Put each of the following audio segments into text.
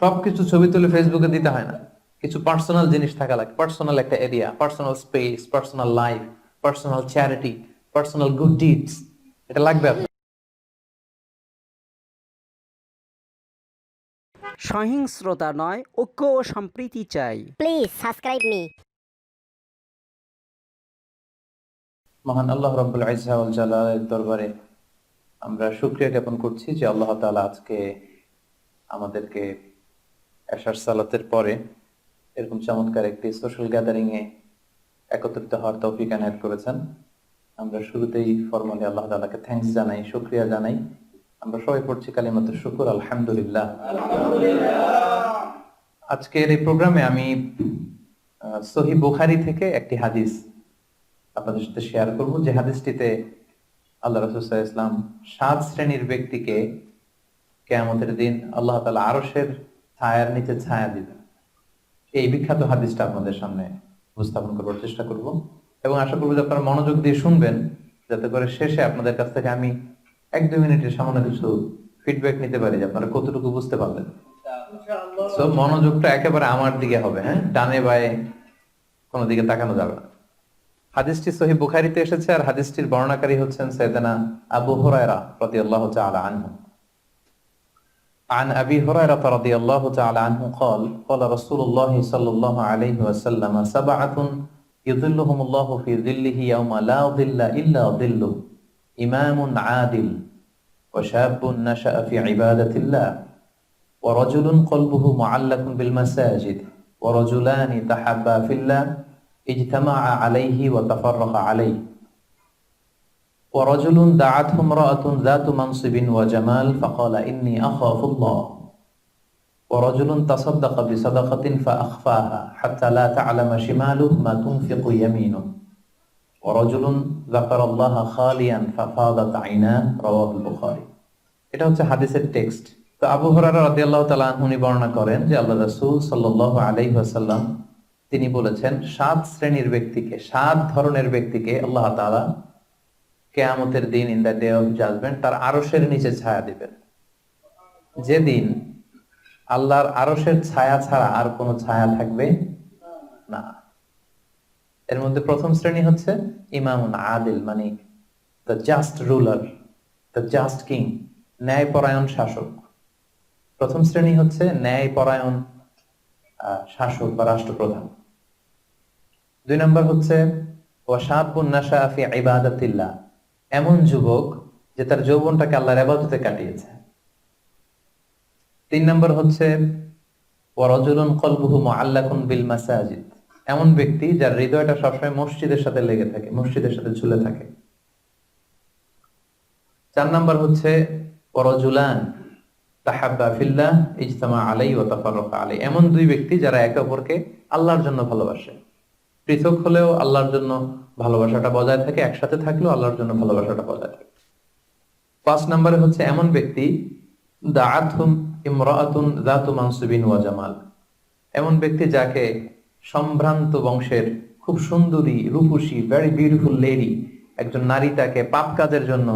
সবকিছু ছবি তুলে ফেসবুকে দিতে হয় না, কিছু পার্সোনাল জিনিস থাকা লাগে, পার্সোনাল একটা area, personal space, personal life, personal charity, personal good deeds, এটা লাগবে আপনার। সহিংস্রতা নয়, ঐক্য ও সম্প্রীতি চাই। Please subscribe me. মহান আল্লাহ রাব্বুল ইজ্জা ওয়াল জালালের দরবারে আমরা শুকরিয়া জ্ঞাপন করছি যে আল্লাহ তাআলা আজকে আমাদেরকে এশার সালাতের পরে এরকম চমৎকার একটি সোশ্যাল গ্যাদারিং এ একত্রিত হওয়ার তৌফিক এনায়েত করেছেন। আমরা শুরুতেই ফরমালি আল্লাহ তাআলাকে থ্যাঙ্কস জানাই, শুকরিয়া জানাই। আমরা সবাই পড়ছি কালিমাতুশ শুকর, আলহামদুলিল্লাহ। আজকের এই প্রোগ্রামে আমি সহিহ বুখারী থেকে একটি হাদিস আপনাদের সাথে শেয়ার করব, যে হাদিসটিতে আল্লাহ রাসূল সাল্লাল্লাহু আলাইহি ওয়াসাল্লাম 7 শ্রেণীর ব্যক্তিকে কিয়ামতের দিন আল্লাহ তাআলা আরশের ছায়ার নিচে ছায়া দিবেন। এই বিখ্যাত হাদিসটা আপনাদের সামনে উপস্থাপন করার চেষ্টা করব এবং আশা করব যে আপনারা মনোযোগ দিয়ে শুনবেন, যাতে করে শেষে আপনাদের কাছ থেকে আমি 1-2 মিনিটের সামান্য কিছু ফিডব্যাক নিতে পারি যে আপনারা কতটুকু বুঝতে পারলেন। সো মনোযোগটা একেবারে আমার দিকে হবে, হ্যাঁ, ডানে বায়ে কোনো দিকে তাকানো যাবে না। হাদিসটি সহিহ বুখারীতে এসেছে আর হাদিসটির বর্ণনাকারী হচ্ছেন সাইয়েদনা আবু হুরায়রা রাদিয়াল্লাহু তাআলা আনহু। عن أبي هريرة رضي الله تعالى عنه قال قال رسول الله صلى الله عليه وسلم 7 يظلهم الله في ظله يوم لا ظل إلا ظله إمام عادل وشاب نشأ في عبادة الله ورجل قلبه معلق بالمساجد ورجلان تحابا في الله اجتمعا عليه وتفرقا عليه ورجل دعته امرأة ذات منصب وجمال فقال إني أخاف الله ورجل تصدق بصدقة فأخفاها حتى لا تعلم شماله ما تنفق يمينه ورجل ذكر الله خاليا ففاضت عيناه رواه البخاري। এটা হচ্ছে হাদিসের টেক্সট। তো আবু হুরায়রা রাদিয়াল্লাহু তাআলা আনহু বর্ণনা করেন যে আল্লাহ রাসূল সাল্লাল্লাহু আলাইহি ওয়াসাল্লাম তিনি বলেছেন 7 শ্রেণীর ব্যক্তিকে, 7 ধরনের ব্যক্তিকে আল্লাহ তাআলা কিয়ামতের দিন in the day of judgement তার আরশের নিচে ছায়া দিবেন, যেদিন আল্লাহর আরশের ছায়া ছাড়া আর কোনো ছায়া থাকবে না। এর মধ্যে প্রথম শ্রেণী হচ্ছে ইমামুন আদিল, মানে the just ruler, the just king, ন্যায়পরায়ণ শাসক। প্রথম শ্রেণী হচ্ছে ন্যায়পরায়ণ শাসক বা রাষ্ট্রপ্রধান। 2 নম্বর হচ্ছে ওয়াশাবুন নাশা ফি ইবাদাতিল্লাহ, এমন যুবক যে তার যৌবনটাকে আল্লাহর ইবাদতে কাটিয়েছে। 3 নম্বর হচ্ছে ওয়ারাজুলুন কলবুহু মুআল্লাকুন বিল মাসাজিদ, এমন ব্যক্তি যার হৃদয়টা সবসময় মসজিদের সাথে লেগে থাকে, মসজিদের সাথে ঝুলে থাকে। 4 নম্বর হচ্ছে ওয়ারাজুলান তাহাব্বা ফিল্লাহ ইজতামা আলাইহি ওয়া তাফাররাকা আলাইহি, এমন 2 ব্যক্তি যারা একে অপরকে আল্লাহর জন্য ভালোবাসে, পৃথক হলেও আল্লাহর জন্য ভালোবাসাটা বজায় থাকে, একসাথে থাকলেও আল্লাহর জন্য ভালোবাসাটা বজায় থাকে। 5 নম্বরে হচ্ছে এমন ব্যক্তি দাআতহুম ইমরাআতুন যাতু মানসিবিন ওয়া জামাল, এমন ব্যক্তি যাকে সম্ভ্রান্ত বংশের খুব সুন্দরী রূপসী ভেরি বিউটিফুল লেডি একজন নারী তাকে পাপ কাজের জন্য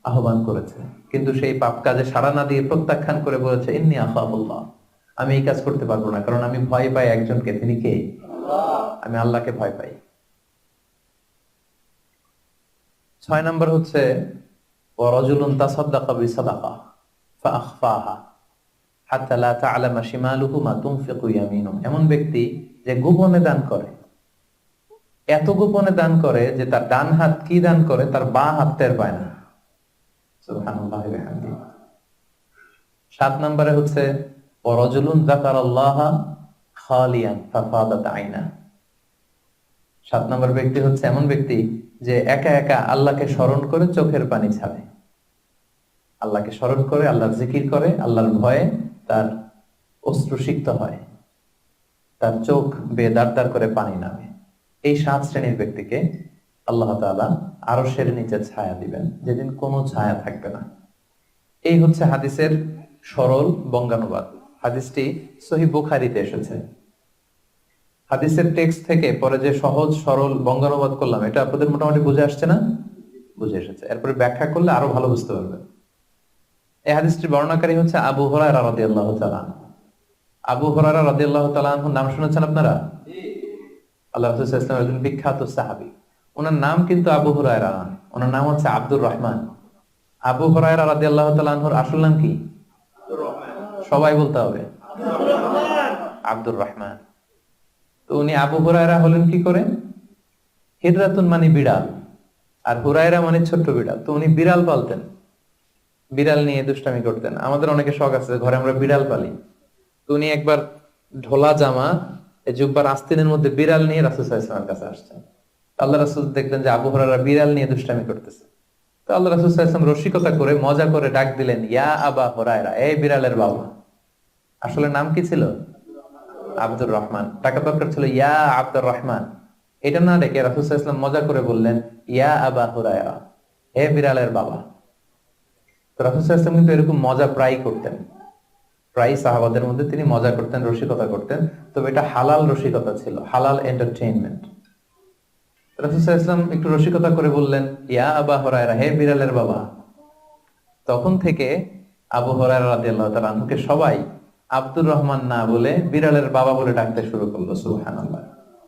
আহ্বান করেছে, কিন্তু সেই পাপ কাজে সাড়া না দিয়ে প্রত্যাখ্যান করে বলেছে ইন্নী আখাফুল্লাহ, আমি এই কাজ করতে পারবো না, কারণ আমি ভয় পাই একজনকে, তিনি কে? আমি আল্লাহকে ভয় পাই। 6 নম্বর হচ্ছে ওয়ারাজুলুন তাসাদদাকা বিসাদাকা ফাআখফাহা হাত্তা লা তা'লামা শিমালুহু মা তুনফিকু ইয়ামিনুহু, এমন ব্যক্তি যে গোপনে দান করে, এত গোপনে দান করে যে তার ডান হাত কি দান করে তার বাঁ হাত টের পায় না। সুবহানাল্লাহি ওয়া বিহামদিহি। 7 নম্বরে হচ্ছে ওয়ারাজুলুন যাকারাল্লাহা খালিয়ান ফাফাদাত আইনা, 7 নম্বর ব্যক্তি হচ্ছে এমন ব্যক্তি যে একা একা আল্লাহকে স্মরণ করে চোখের পানি ছাড়ে, আল্লাহকে স্মরণ করে, আল্লাহর জিকির করে, আল্লাহর ভয়ে তার অশ্রু সিক্ত হয়, তার চোখ বেয়ে দাঁড় দাঁড় করে পানি নামে। এই 7 শ্রেণীর ব্যক্তিকে আল্লাহ তাআলা আরশের নিচে ছায়া দিবেন, যেদিন কোনো ছায়া থাকবে না। এই হচ্ছে হাদিসের সরল বঙ্গানুবাদ। হাদিসটি সহিহ বুখারীতে এসেছে। হাদিসের টেক্সট থেকে পরে যে সহজ সরল বঙ্গানুবাদ করলাম, এটা আপনাদের মোটামুটি বুঝে আসছে না? বুঝে এসেছে। এরপরে ব্যাখ্যা করলে আরো ভালো বুঝতে পারবেন। এই হাদিসটির বর্ণনাকারী হচ্ছে আবু হুরায়রা রাদিয়াল্লাহু তাআলা আনহু। আবু হুরায়রা রাদিয়াল্লাহু তাআলা আনহুর নাম শুনেছেন আপনারা? আল্লাহ রাসূল সাল্লাল্লাহু আলাইহি ওয়াসাল্লাম একজন বিখ্যাত সাহাবী। ওনার নাম কিন্তু আবু হুরায়রা না, ওনার নাম হচ্ছে আব্দুর রহমান। আবু হুরায়রা রাদিয়াল্লাহু তাআলা আনহুর আসল নাম কি? সবাই বলতে হবে, আব্দুর রহমান। তো উনি আবু হুরায়রা হলেন কি করে? হিররাতুন মানে বিড়াল, আর হুরায়রা মানে ছোট্ট বিড়াল। তো উনি বিড়াল পালতেন, বিড়াল নিয়ে দুষ্টামি করতেন। আমাদের অনেকে শখ আছে, ঘরে আমরা বিড়াল পালি। তো উনি একবার ঢোলা জামা, এই জুব্বার আস্তিনের মধ্যে বিড়াল নিয়ে রাসূল সাল্লাল্লাহু আলাইহি ওয়াসাল্লামের কাছে আসছেন। আল্লাহ রাসূল দেখলেন যে আবু হুরায়রা বিড়াল নিয়ে দুষ্টামি করতেছে। তো আল্লাহ রাসূল সাল্লাল্লাহু আলাইহি ওয়াসাল্লাম রসিকতা করে মজা করে ডাক দিলেন, ইয়া আবা হুরায়রা, এই বিড়ালের বাবা। আসলে নাম কি ছিল? আব্দুর রহমান। টাকা দরকার ছিল ইয়া আব্দুর রহমান। এটা না ডেকে রাসূল সাল্লাল্লাহু আলাইহি ওয়াসাল্লাম মজা করে বললেন, ইয়া আবা হুরায়রা, হে বিড়ালের বাবা। তো রাসূল সাল্লাল্লাহু আলাইহি ওয়াসাল্লাম কিন্তু এরকম মজা প্রায় করতেন, প্রায় সাহাবাদের মধ্যে তিনি মজা করতেন, রসিকতা করতেন। তবে এটা হালাল রসিকতা ছিল, হালাল এন্টারটেইনমেন্ট। রাসূল সাল্লাল্লাহু আলাইহি ওয়াসাল্লাম একটু রসিকতা করে বললেন, ইয়া আবা হুরায়রা, হে বিড়ালের বাবা। তখন থেকে আবু হুরায়রা রাদিয়াল্লাহু তাআলা আনহুকে সবাই আব্দুর রহমান না বলে বিড়ালের বাবা বলে ডাকতে শুরু করলো, সুবহানাল্লাহ।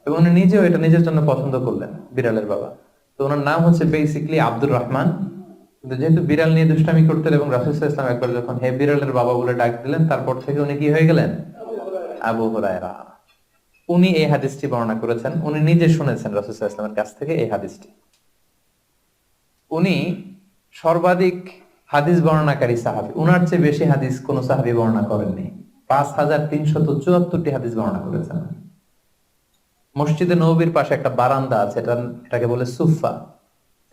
এবং উনি নিজেও এটা নিজের জন্য পছন্দ করলেন, বিড়ালের বাবা। তো ওনার নাম হচ্ছে বেসিক্যালি আব্দুর রহমান, কিন্তু যেহেতু বিড়াল নিয়ে দুষ্টামি করতেন এবং রাসূল সাল্লাল্লাহু আলাইহি ওয়াসাল্লাম একবার যখন হে বিড়ালের বাবা বলে ডাক দিলেন, তারপর থেকে উনি কি হয়ে গেলেন? আবু হুরায়রা। উনি এই হাদিসটি বর্ণনা করেছেন, উনি নিজে শুনেছেন রাসূল সাল্লাল্লাহু আলাইহি ওয়াসাল্লামের কাছ থেকে এই হাদিসটি। উনি সর্বাধিক হাদিস বর্ণনাকারী সাহাবী, উনার চেয়ে বেশি হাদিস কোন সাহাবী বর্ণনা করেননি। 5374টি হাদিস বর্ণনা করেছেন। মসজিদে নববীর পাশে একটা বারান্দা আছে, এটাকে বলে সুফা।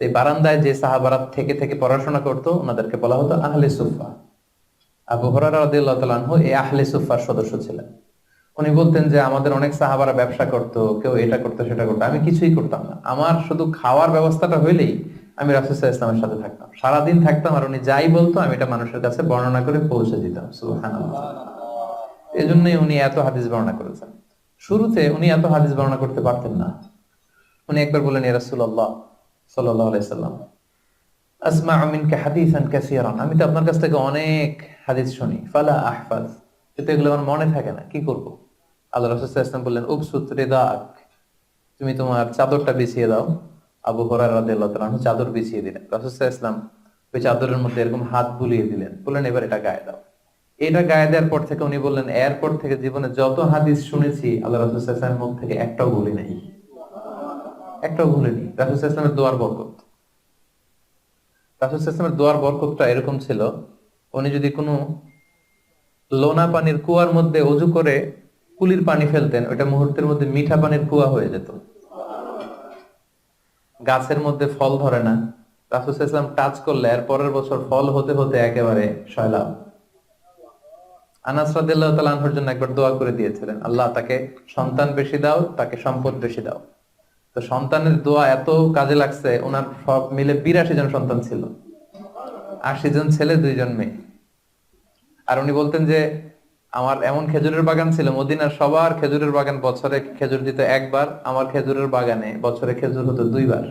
এই বারান্দায় যে সাহাবারা থেকে থেকে পড়াশোনা করতো ওনাদেরকে বলা হতো আহলে সুফা। আবু হুরায়রা রাদিয়াল্লাহু তাআলা আনহু এই আহলে সুফার সদস্য ছিলেন। উনি বলতেন যে আমাদের অনেক সাহাবারা ব্যবসা করতো, কেউ এটা করতো সেটা করতো, আমি কিছুই করতাম না। আমার শুধু খাওয়ার ব্যবস্থাটা হইলেই আমি রাসূল সাল্লাল্লাহু আলাইহি ওয়াসাল্লামের সাথে থাকতাম, সারাদিন থাকতাম, আর উনি যাই বলতো আমি এটা মানুষের কাছে বর্ণনা করে পৌঁছে দিতাম, সুবহানাল্লাহ। এজন্যই উনি এত হাদিস বর্ণনা করেছেন। শুরুতে উনি এত হাদিস বর্ণনা করতে পারতেন না। উনি একবার বললেন, ইয়া রাসূলুল্লাহ সাল্লাল্লাহু আলাইহি সাল্লাম, আসমা'ু মিনকা হাদিসান কাসীরান, আমি তো আপনার কাছ থেকে অনেক হাদিস শুনি, ফালা আহফাজ, কিন্তু এগুলো আমার মনে থাকে না, কি করব? আল্লাহ রাসূল সাল্লাল্লাহু আলাইহি ওয়াসাল্লাম বললেন, উবসুত রিদাক, তুমি তোমার চাদরটা বিছিয়ে দাও। আবু হুরায়রা রাদিয়াল্লাহু তাআলা চাদর বিছিয়ে দিলেন। রাসূল সাল্লাল্লাহু আলাইহি ওয়াসাল্লাম ওই চাদরের মধ্যে এরকম হাত বুলিয়ে দিলেন, বললেন এবার এটা গায়ে দাও। এটা গায়ে দেওয়ার পর থেকে উনি বললেন, এরপর থেকে জীবনে যত হাদিস শুনেছি আল্লাহ রাসূল সাল্লাল্লাহু আলাইহি ওয়াসাল্লামের মুখ থেকে একটাও ভুলি নাই, একটাও ভুলিনি। রাসূল সাল্লাল্লাহু আলাইহি ওয়াসাল্লামের দোয়ার বরকত, রাসূল সাল্লাল্লাহু আলাইহি ওয়াসাল্লামের দোয়ার বরকতটা এরকম ছিল, উনি যদি কোনো লোনা পানির কুয়ার মধ্যে ওযু করে কুলির পানি ফেলতেন, ওটা মুহূর্তের মধ্যে মিঠা পানির কুয়া হয়ে যেত। গাছের মধ্যে ফল ধরে না, রাসূল সাল্লাল্লাহু আলাইহি ওয়াসাল্লাম টাচ করলে এর পরের বছর ফল হতে হতে একেবারে সয়লাব। আনাস রাদিয়াল্লাহু তাআলা আনহুর জন্য একবার দোয়া করে দিয়েছিলেন, আল্লাহ তাকে সন্তান বেশি দাও, তাকে সম্পদ বেশি দাও। তো সন্তানের দোয়া এত কাজে লাগছে, ওনার সব মিলে 82 জন সন্তান ছিল, 80 জন ছেলে 2 জন মেয়ে। আর উনি বলতেন যে আমার এমন খেজুরের বাগান ছিল, মদিনার সবার খেজুরের বাগান বছরে খেজুর দিত একবার, আমার খেজুরের বাগানে বছরে খেজুর হতো 2 বার।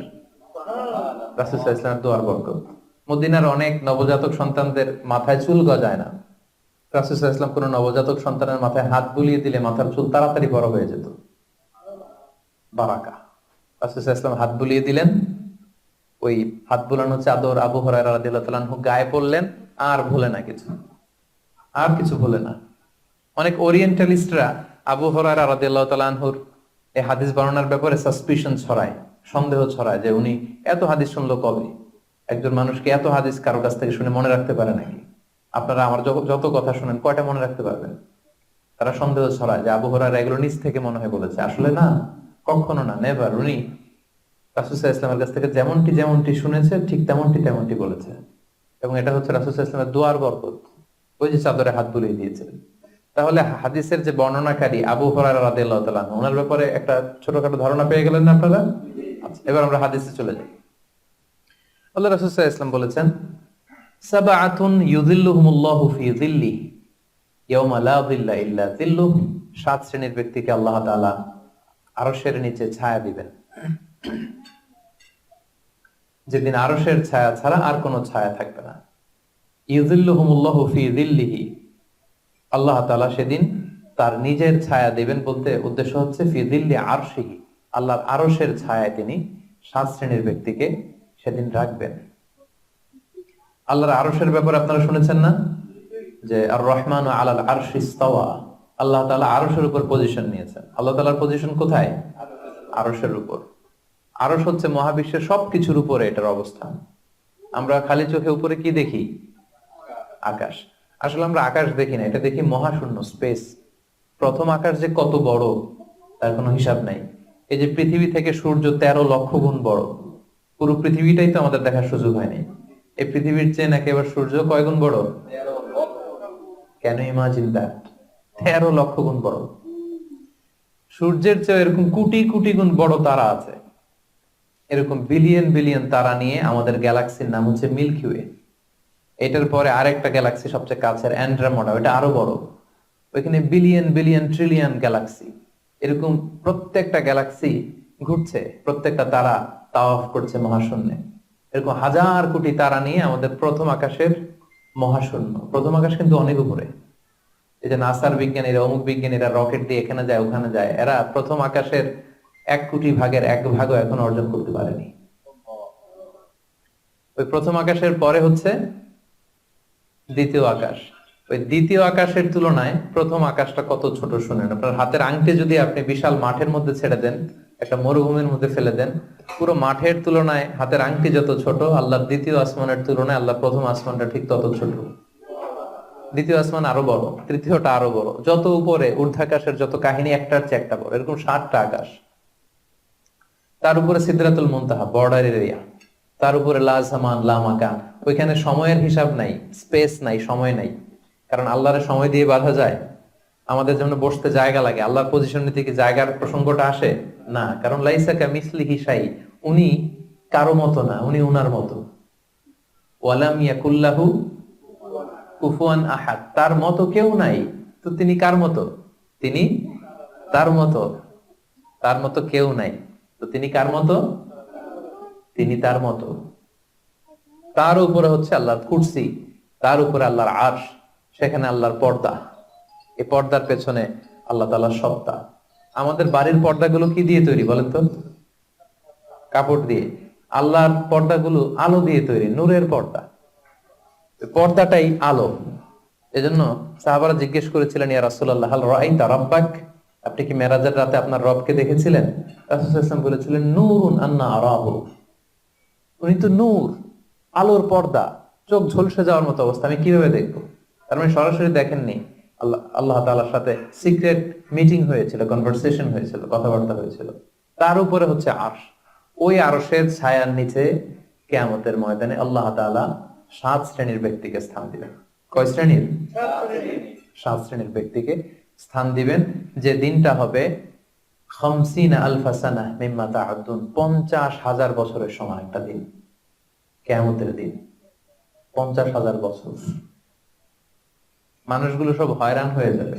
রাসূল সাল্লাল্লাহু আলাইহি ওয়াসাল্লামের দোয়ার বরকত। মদিনার অনেক নবজাতক সন্তানদের মাথায় চুল গজায় না, রাসূল সাল্লাল্লাহু আলাইহি ওয়াসাল্লাম কোনো নবজাতক সন্তানের মাথায় হাত বুলিয়ে দিলে মাথার চুল তাড়াতাড়ি বড় হয়ে যেত, বারাকা। রাসূল সাল্লাল্লাহু আলাইহি ওয়াসাল্লাম হাত বুলিয়ে দিলেন, ওই হাত বুলানো চাদর আবু হুরায়রা রাদিয়াল্লাহু তাআলা আনহু গায়ে পড়লেন, আর ভুলে না কিছু, আর কিছু ভুলে না। অনেক ওরিয়েন্টালিস্টরা আবু হুরায়রা রাদিয়াল্লাহু তাআলা আনহুর এই হাদিস বর্ণনার ব্যাপারে সাসপিশন ছড়ায়, সন্দেহ ছড়ায় যে উনি এত হাদিস শুনলো কবে? একজন মানুষকে এত হাদিস কারো কাছ থেকে শুনে মনে রাখতে পারে নাকি? আপনারা আমার যত কথা শুনেন কয়টা মনে রাখতে পারবেন? তারা সন্দেহ ছড়ায় যে আবু হুরায়রা এগুলো নিজ থেকে মনে হয় বলেছে। আসলে না, কখনো না, নেভার। উনি রাসূল সাল্লাল্লাহু আলাইহি ওয়াসাল্লামের কাছ থেকে যেমনটি যেমনটি শুনেছে ঠিক তেমনটি বলেছে, এবং এটা হচ্ছে রাসূল সাল্লাল্লাহু আলাইহি ওয়াসাল্লামের দোয়ার বরকত। ওই যে চাদরে হাত বুলিয়ে দিয়েছিলেন। তাহলে হাদিসের যে বর্ণনাকারী আবু হুরায়রা রাদিয়াল্লাহু তাআলা আনহু, ওনার ব্যাপারে একটা ছোটখাটো ধারণা পেয়ে গেলেন না আপনারা? আচ্ছা, এবার আমরা হাদিসে চলে যাই। আল্লাহ রাসূল সাল্লাল্লাহু আলাইহি ওয়াসাল্লাম বলেছেন, সাবআতুন ইউযিল্লুহুমুল্লাহু ফি যিল্লিহি ইয়াওমা লা যিল্লা ইল্লা যিল্লুহু, 7 শ্রেণীর ব্যক্তিকে আল্লাহ তাআলা আরশের নিচে ছায়া দিবেন, যেদিন আরশের ছায়া ছাড়া আর কোনো ছায়া থাকবে না। ইউযিল্লুহুমুল্লাহু ফি যিল্লিহি, আল্লাহ তাআলা সেদিন তার নিজের ছায়া দিবেন বলতে উদ্দেশ্য হচ্ছে ফি দিল্লি আরশিহি, আল্লাহর আরশের ছায়ায় তিনি 7 শ্রেণীর ব্যক্তিকে সেদিন রাখবেন। আল্লাহর আরশের ব্যাপারে আপনারা শুনেছেন না, যে আর রহমান আলাল আরশি ইস্তাওয়া, আল্লাহ তাআলা আরশের উপর পজিশন নিয়েছেন। আল্লাহ তাআলার পজিশন কোথায়? আরশের উপর। আরশ হচ্ছে মহাবিশ্বের সবকিছুর উপরে এটার অবস্থান। আমরা খালি চোখে উপরে কি দেখি? আকাশ। আসলে আমরা আকাশ দেখি না, এটা দেখি মহাশূন্য, স্পেস। প্রথম আকাশ যে কত বড় তার কোনো হিসাব নাই। এই যে পৃথিবী থেকে সূর্য 13 লক্ষ গুণ বড়, পুরো পৃথিবীটাই তো আমাদের দেখার সুযোগ হয়নি। এই পৃথিবীর চেয়ে নাকি এবার সূর্য কয় গুণ বড়? Can you imagine that? 13 লক্ষ গুণ বড়। সূর্যের চেয়ে এরকম কোটি কোটি গুণ বড় তারা আছে। এরকম বিলিয়ন বিলিয়ন তারা নিয়ে আমাদের গ্যালাক্সির নাম হচ্ছে মিল্কি ওয়ে। এটার পরে আরেকটা গ্যালাক্সি সবচেয়ে কাছের অ্যান্ড্রোমেডা, ওটা আরো বড়। ওইখানে বিলিয়ন বিলিয়ন ট্রিলিয়ন গ্যালাক্সি। এরকম প্রত্যেকটা গ্যালাক্সি ঘুরছে, প্রত্যেকটা তারা তাওয়াফ করছে মহাশূন্যে। এরকম হাজার কোটি তারা নিয়ে আমাদের প্রথম আকাশের মহাশূন্য। প্রথম আকাশ কিন্তু অনেক উপরে। এই যে নাসার বিজ্ঞানীরা, অমুক বিজ্ঞানীরা রকেট দিয়ে এখানে যায় ওখানে যায়, এরা প্রথম আকাশের 1 কোটি ভাগের 1 ভাগও এখন অর্জন করতে পারেনি। ওই প্রথম আকাশের পরে হচ্ছে দ্বিতীয় আকাশ। ওই দ্বিতীয় আকাশের তুলনায় প্রথম আকাশটা কত ছোট শুনেন। আপনার হাতের আংটি যদি আপনি বিশাল মাঠের মধ্যে ছেড়ে দেন, একটা মরুভূমির মধ্যে ফেলে দেন, পুরো মাঠের তুলনায় হাতের আংটি যত ছোট, আল্লাহর দ্বিতীয় আসমানের তুলনায় আল্লাহ প্রথম আসমানটা ঠিক তত ছোট। দ্বিতীয় আসমান আরো বড়, তৃতীয়টা আরো বড়। যত উপরে ঊর্ধ্বাকাশের যত কাহিনী একটার চেয়ে একটা বড়। এরকম 7টা আকাশ। তার উপরে সিদরাতুল মুনতাহা, বর্ডার এরিয়া। তার উপরে লা জামান লা মাকান, ওইখানে সময়ের হিসাব নাই, স্পেস নাই, সময় নাই। কারণ আল্লাহর সময় দিয়ে বাঁধা যায়? আমাদের জন্য বসতে জায়গা লাগে। আল্লাহর পজিশন থেকে জায়গার প্রসঙ্গটা আসে না, কারণ লাইসা কামিসলিহি শাই, উনি কারো মতো না, উনি উনার মতো। ওয়ালাম ইয়াকুল্লাহু কুফুয়ান আহাদ, তার মতো কেউ নাই। তো তিনি কার মতো? তিনি তার মতো। তার মতো কেউ নাই, তো তিনি কার মতো? তিনি তার মতো। তার উপরে হচ্ছে আল্লাহর কুরসি, তার উপরে আল্লাহর আরশ, সেখানে আল্লাহর পর্দা। এই পর্দার পেছনে আল্লাহ তাআলার সত্তা। আমাদের বাড়ির পর্দাগুলো কি দিয়ে তৈরি বলেন তো? কাপড় দিয়ে। আল্লাহর পর্দাগুলো আলো দিয়ে তৈরি, নূরের পর্দা। পর্দাটাই আলো। এজন্য সাহাবারা জিজ্ঞেস করেছিলেন, ইয়া রাসূলুল্লাহ হাল রাআইতা রাব্বাক, আপনি কি মেরাজের রাতে আপনার রবকে দেখেছিলেন? রাসূল সাল্লাল্লাহু আলাইহি ওয়াসাল্লাম বলেছিলেন, নূরুন আন্না আরাহু, উনি তো নূর, আলোর পর্দা, চোখ ঝলসে যাওয়ার মতো অবস্থা, আমি কিভাবে দেখবো? তার মানে সরাসরি দেখেননি। আল্লাহ তাআলার সাথে সিক্রেট মিটিং হয়েছিল, কনভারসেশন হয়েছিল, কথাবার্তা হয়েছিল। তার উপরে হচ্ছে আরশ। ওই আরশের ছায়ার নিচে কিয়ামতের ময়দানে আল্লাহ তাআলা 7 শ্রেণীর ব্যক্তিকে স্থান দিবেন। কয় শ্রেণীর? 7 শ্রেণীর ব্যক্তিকে স্থান দিবেন, যে দিনটা হবে 50 আলফা সানাহ মিম্মা তা'উদ্দুন, 50,000 বছরের সমান একটা দিন। কিয়ামতের দিন 50,000 বছর। মানুষগুলো সব হয়রান হয়ে যাবে।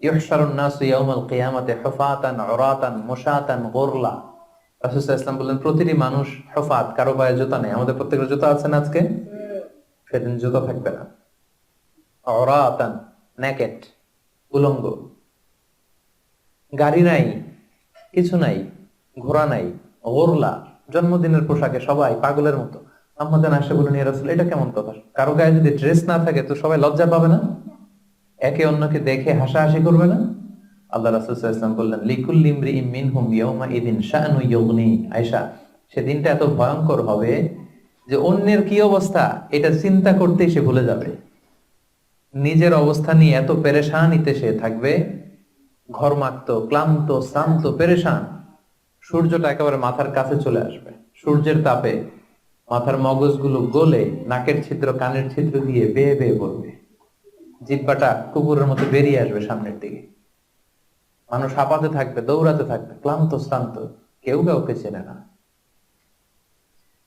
ইহশারুন নাসু ইয়াউমাল কিয়ামাতি হুফাতান উরাতান মুশাতান গুরলা। রাসূল সাল্লাল্লাহু আলাইহি ওয়াসাল্লাম বললেন, প্রতিটি মানুষ হুফাত, কারো পায়ে জুতা নেই। আমাদের প্রত্যেকের জুতা আছে না আজকে? সেদিন জুতা থাকবে না। উরাতান, নেকেড, উলঙ্গ। গাড়ি নাই, কিছু নাই, ঘোড়া নাই। গুরলা, জন্মদিনের পোশাকে সবাই পাগলের মতো। আম্মা জান আয়েশা বলেন, ইয়া রাসূল, এটা কেমন কথা? কারো গায়ে যদি ড্রেস না থাকে তো সবাই লজ্জা পাবে না? একে অন্যকে দেখে হাসাহাসি করবে না? আল্লাহ রাসূল সাল্লাল্লাহু আলাইহি ওয়াসাল্লাম বললেন, লিকুল্লি ইমরিইম মিনহুম ইয়াউমা ইদিন শাআনু ইউগনি। আয়েশা, সেদিনটা এত ভয়ঙ্কর হবে যে অন্যের কি অবস্থা এটা চিন্তা করতেই সে ভুলে যাবে। নিজের অবস্থা নিয়ে এত পেরেশানিতে সে থাকবে, ঘর্মাক্ত, ক্লান্ত, শ্রান্ত, পেরেশান। সূর্যটা একেবারে মাথার কাছে চলে আসবে। সূর্যের তাপে মাথার মগজগুলো গলে নাকের ছিদ্র, কানের ছিদ্র দিয়ে বেয়ে বেয়ে পড়বে। জিহ্বাটা কুকুরের মতো বেরিয়ে আসবে সামনের দিকে। মানুষ হাঁপাতে থাকবে, দৌড়াতে থাকবে, ক্লান্ত শ্রান্ত, কেউ কাউকে চেনে না।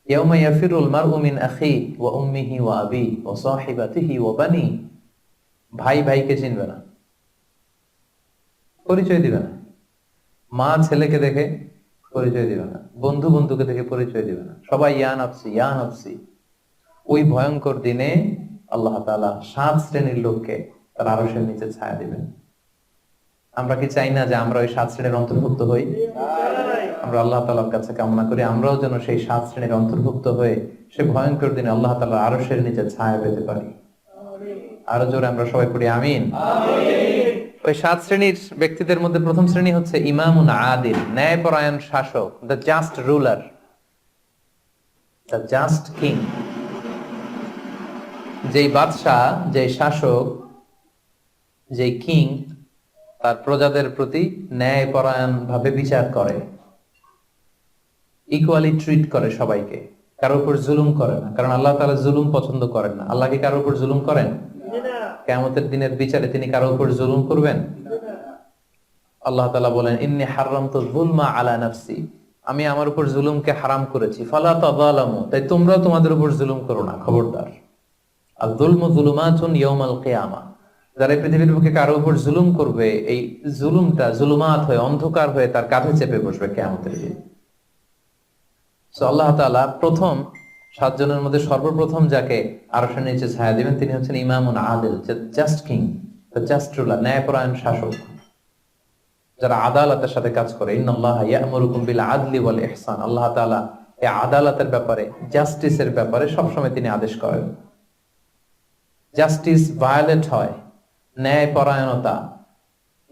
ইয়াউমা ইয়াফিরুল মারউ মিন আখিহি ওয়া উম্মিহি ওয়া আবিহি ওয়া সাহিবাতিহি ওয়া বানিহি। ভাই ভাইকে চিনবে না, পরিচয় দিবে না। মা ছেলেকে দেখে পরিচয় দিবে না, বন্ধু বন্ধুকে দেখে পরিচয় দিবে না। সবাই ইয়া নাফসি ইয়া নাফসি। ওই ভয়ঙ্কর দিনে আল্লাহ তাআলা 7 শ্রেণীর লোককে তার আরশের নিচে ছায়া দিবেন। আমরা কি চাই না যে আমরা ওই 7 শ্রেণীর অন্তর্ভুক্ত হই? আমরা আল্লাহ তাআলার কাছে কামনা করি আমরাও যেন সেই 7 শ্রেণীর অন্তর্ভুক্ত হয়ে সে ভয়ঙ্কর দিনে আল্লাহ তাআলার আরশের নিচে ছায়া পেতে পারি। আরো জোরে আমরা সবাই পড়ি আমিন। ওই 7 শ্রেণীর ব্যক্তিদের মধ্যে প্রথম শ্রেণী হচ্ছে ইমামুন আদিল, ন্যায়পরায়ণ শাসক, the just ruler, the just king. যেই বাদশাহ, যেই শাসক, যেই কিং তার প্রজাদের প্রতি ন্যায়পরায়ণ ভাবে বিচার করে, ইকুয়ালি ট্রিট করে সবাইকে, কারোর উপর জুলুম করে না। কারণ আল্লাহ তাআলা জুলুম পছন্দ করেন না। আল্লাহ কি কারোর উপর জুলুম করেন? কিয়ামতের দিনের বিচারে তিনি কারোর উপর জুলুম করবেন? আল্লাহ তাআলা বলেন ইন্নী হারামতু যুলমা আলা নাফসি, আমি আমার উপর জুলুমকে হারাম করেছি, ফালা তাযালামু, তাই তোমরাও তোমাদের উপর জুলুম করো না, খবরদার। আর যুলমু যুলুমাতুন ইয়াউমাল কিয়ামা, যারা এই পৃথিবীর বুকে কারো উপর জুলুম করবে, এই জুলুমটা জুলুমাত হয়ে, অন্ধকার হয়ে তার কাঁধে চেপে বসবে কিয়ামতের দিন। সো আল্লাহ তাআলা প্রথম 7 জনের মধ্যে সর্বপ্রথম যাকে আরশের নিচে ছায়া দিবেন তিনি হচ্ছেন ইমামুন আদিল, just king, the just ruler, ন্যায়পরায়ণ শাসক, যারা আদালতের সাথে কাজ করে। ইন্নাল্লাহা ইয়া'মুরুকুম বিল আদলি ওয়াল ইহসান, আল্লাহ তাআলা এই আদালতের ব্যাপারে, জাস্টিসের ব্যাপারে সবসময় তিনি আদেশ করেন। জাস্টিস ভায়োলেট হয়, ন্যায়পরায়ণতা,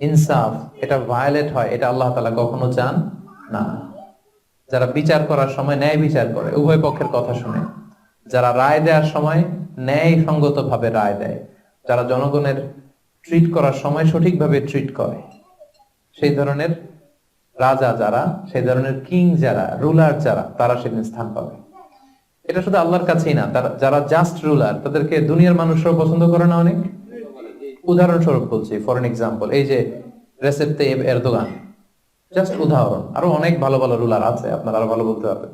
ইনসাফ, এটা ভায়োলেট হয়, এটা আল্লাহ তাআলা কখনো চান না। যারা বিচার করার সময় ন্যায় বিচার করে, উভয় পক্ষের কথা শুনে, যারা রায় দেওয়ার সময় ন্যায় সঙ্গত ভাবে রায় দেয়, যারা জনগণের ট্রিট করার সময় সঠিকভাবে ট্রিট করে, সেই ধরনের রাজা যারা, সেই ধরনের কিং যারা, রুলার যারা, তারা সেদিন স্থান পাবে। এটা শুধু আল্লাহর কাছেই না, যারা জাস্ট রুলার তাদেরকে দুনিয়ার মানুষরাও পছন্দ করে না অনেক। উদাহরণস্বরূপ বলছি, ফর এন এক্সাম্পল, এই যে রেসেপ তাইয়েব এরদোগান, জাস্ট উদাহরণ। আরো অনেক ভালো ভালো রুলার আছে, আপনারা আরো ভালো বলতে পারবেন।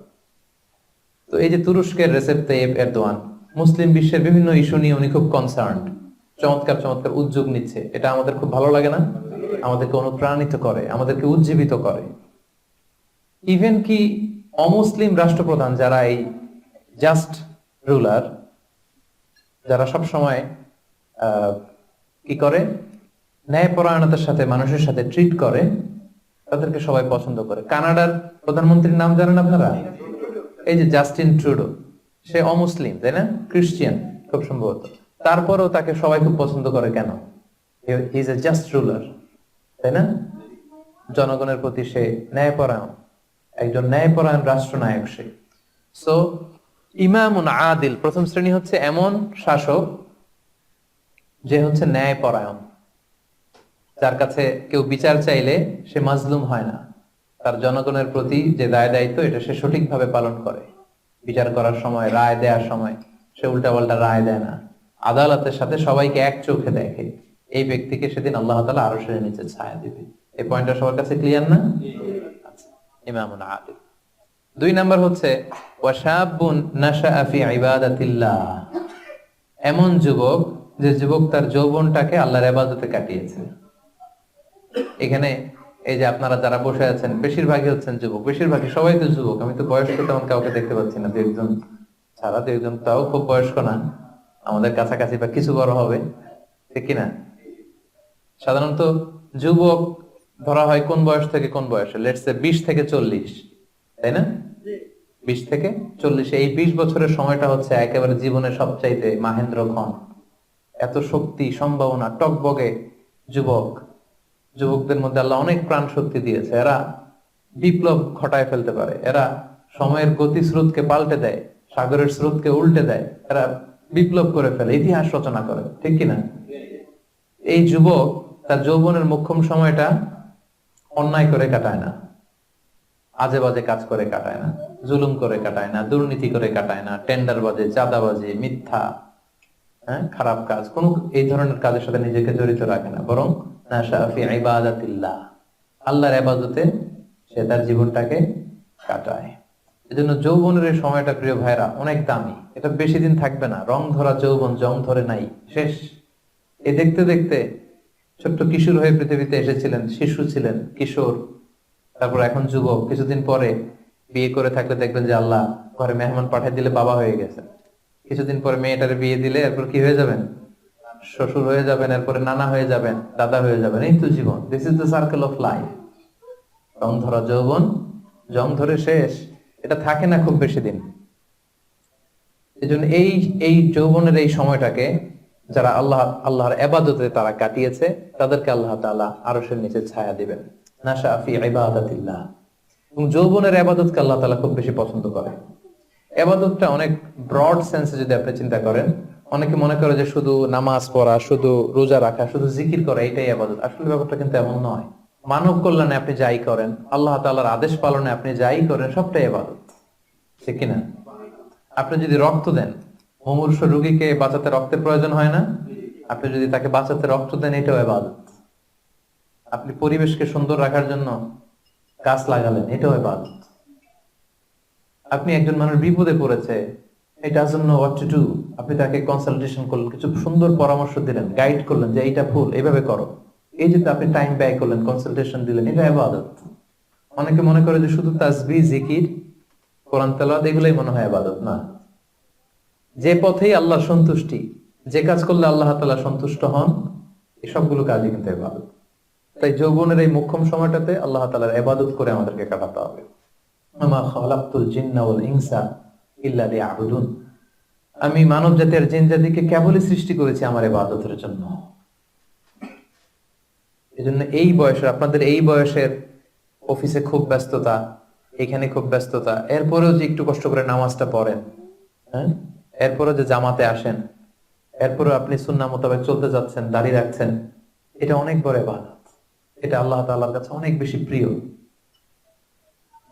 তো এই যে তুরস্কের রেসেপ তাইয়েব এরদোয়ান, মুসলিম বিশ্বের বিভিন্ন ইস্যু নিয়ে উনি খুব কনসার্নড, চমৎকার চমৎকার উদ্যোগ নিচ্ছে। এটা আমাদের খুব ভালো লাগে না? আমাদেরকে অনুপ্রাণিত করে, আমাদেরকে উজ্জীবিত করে। ইভেন কি অমুসলিম রাষ্ট্রপ্রধান যারা এই জাস্ট রুলার, যারা সব সময় কি করে, ন্যায়পরায়ণতার সাথে মানুষের সাথে ট্রিট করে, তাদেরকে সবাই পছন্দ করে। কানাডার প্রধানমন্ত্রীর নাম জানেন আপনারা? এই যে জাস্টিন ট্রুডো, সে অমুসলিম, তাই না? খ্রিস্টিয়ান খুব সম্ভবত, তারপরেও তাকে সবাই খুব পছন্দ করে। কেন? He is a just ruler, তাই না? জনগণের প্রতি সে ন্যায়পরায়ণ, একজন ন্যায়পরায়ণ রাষ্ট্রনায়ক সে। সো ইমামুন আদিল, প্রথম শ্রেণী হচ্ছে এমন শাসক যে হচ্ছে ন্যায়পরায়ণ, যার কাছে কেউ বিচার চাইলে সে মাজলুম হয় না, তার জনগণের প্রতি যে দায় দায়িত্ব এটা সে সঠিকভাবে পালন করে। বিচার করার সময়, রায় দেওয়ার সময় সে উল্টাপাল্টা রায় দেয় না, আদালতের সাথে সবাইকে এক চোখে দেখে। এই ব্যক্তিকে সেদিন আল্লাহ তাআলা আরশের নিচে ছায়া দিবে। এই পয়েন্টটা সবার কাছে ক্লিয়ার না? আচ্ছা, ইমামুন আদিল। 2 নাম্বার হচ্ছে ওয়াশাবুন নাশাআ ফি ইবাদাতিল্লাহ, এমন যুবক যে যুবক তার যৌবনটাকে আল্লাহর ইবাদতে কাটিয়েছে। এখানে এই যে আপনারা যারা বসে আছেন বেশিরভাগই হচ্ছেন যুবক, বেশিরভাগই, সবাই তো যুবক। আমি তো বয়স্ক তেমন কাউকে দেখতে পাচ্ছি না, 2-1 ছাড়া। 2-1 তাও খুব বয়স্ক না, আমাদের কাছাকাছি বা কিছু বড় হবে, ঠিক কিনা? সাধারণত যুবক ধরা হয় কোন বয়স থেকে কোন বয়সে? লেটস সে 20 থেকে 40, তাই না? 20 থেকে 40, এই 20 বছরের সময়টা হচ্ছে একেবারে জীবনের সবচাইতে মাহেন্দ্র ক্ষণ। এত শক্তি, সম্ভাবনা, টকবগে যুবক। যুবকদের মধ্যে আল্লাহ অনেক প্রাণ শক্তি দিয়েছে। এরা বিপ্লব ঘটায় ফেলতে পারে, এরা সময়ের গতি স্রোতকে পাল্টে দেয়, সাগরের স্রোতকে উল্টে দেয়, এরা বিপ্লব করে ফেলে, ইতিহাস রচনা করে, ঠিক কিনা? এই যুবক তার যৌবনের মোক্ষম সময়টা অন্যায় করে কাটায় না, আজে বাজে কাজ করে কাটায় না, জুলুম করে কাটায় না, দুর্নীতি করে কাটায় না, টেন্ডারবাজি, চাঁদাবাজি, মিথ্যা, খারাপ কাজ, কোন এই ধরনের কাজের সাথে নিজেকে জড়িত রাখে না, বরং নাশাআ ফি ইবাদাতিল্লাহ, আল্লাহর ইবাদতে সে তার জীবনটাকে কাটায়। এজন্য যৌবনের এই সময়টা প্রিয় ভাইরা অনেক দামি। এটা বেশি দিন থাকবে না। রং ধরা যৌবন জং ধরে নাই, শেষ। এই দেখতে দেখতে ছোট্ট কিশোর হয়ে পৃথিবীতে এসেছিলেন, শিশু ছিলেন, কিশোর, তারপর এখন যুবক। কিছুদিন পরে বিয়ে করে থাকলে দেখবেন যে আল্লাহ ঘরে মেহমান পাঠিয়ে দিলে বাবা হয়ে গেছে। কিছুদিন পরে মেয়েটারে বিয়ে দিলে এরপর কি হয়ে যাবেন? শ্বশুর হয়ে যাবেন, এরপরে নানা হয়ে যাবেন, দাদা হয়ে যাবেন, এই তো জীবন। This is the circle of life. রং ধরা যৌবন, জং ধরে শেষ, এটা থাকে না খুব বেশি দিন। এই জন্য এই যৌবনের এই সময়টাকে যারা আল্লাহর ইবাদতে তারা কাটিয়েছে, তাদেরকে আল্লাহ তাআলা আরশের নিচে ছায়া দিবেন। নাশা ফি ইবাদাতিল্লাহ। এবং যৌবনের ইবাদতকে আল্লাহ তাআলা খুব বেশি পছন্দ করে। ইবাদতটা অনেক ব্রড সেন্সে যদি আপনি চিন্তা করেন, অনেকে মনে করে যে শুধু নামাজ পড়া, শুধু রোজা রাখা, শুধু জিকির করা এটাই ইবাদত। আসলে ব্যাপারটা কিন্তু এমন নয়। মানব কল্যাণে আপনি যাই করেন, আল্লাহ তাআলার আদেশ পালনে আপনি যাই করেন, সবটাই ইবাদত, ঠিক কিনা? আপনি যদি রক্ত দেন, মুমূর্ষ রোগীকে বাঁচাতে রক্তের প্রয়োজন হয় না? আপনি যদি তাকে বাঁচাতে রক্ত দেন, এটাও ইবাদত। আপনি পরিবেশকে সুন্দর রাখার জন্য গাছ লাগালেন, এটাও ইবাদত। আপনি একজন মানুষ বিপদে পড়েছে, it doesn't know what to do, আপনি তাকে কনসালটেশন করলেন, কিছু সুন্দর পরামর্শ দিলেন, গাইড করলেন যে এইটা ভুল, এইভাবে করো, এই যে আপনি টাইম ব্যয় করলেন, কনসালটেশন দিলেন, এটা ইবাদত। অনেকে মনে করে যে শুধু তাসবিহ, জিকির, কোরআন তেলাওয়াত এগুলোই মনে হয় ইবাদত। না, যে পথেই আল্লাহর সন্তুষ্টি, যে কাজ করলে আল্লাহ তাআলা সন্তুষ্ট হন, এই সবগুলো কাজই কিন্তু ইবাদত। তাই যৌবনের এই মোক্ষম সময়টাতে আল্লাহ তাআলার ইবাদত করে আমাদেরকে কাটাতে হবে। আমা খালাকতুল জিন্না ওয়াল ইনসা ইল্লা লিয়াবুদুন। আমি মানব জাতির জিন জাতিকে কেবলই সৃষ্টি করেছি আমার ইবাদতের জন্য। এজন্য এই বয়সের, আপনাদের এই বয়সের অফিসে খুব ব্যস্ততা, এখানে খুব ব্যস্ততা, এরপরেও যে একটু কষ্ট করে নামাজটা পড়েন, হ্যাঁ, এরপরেও যে জামাতে আসেন, এরপরেও আপনি সুন্নাহ মোতাবেক চলতে যাচ্ছেন, দাঁড়িয়ে রাখছেন, এটা অনেক বড় ইবাদত। এটা আল্লাহ তাআলার কাছে অনেক বেশি প্রিয়।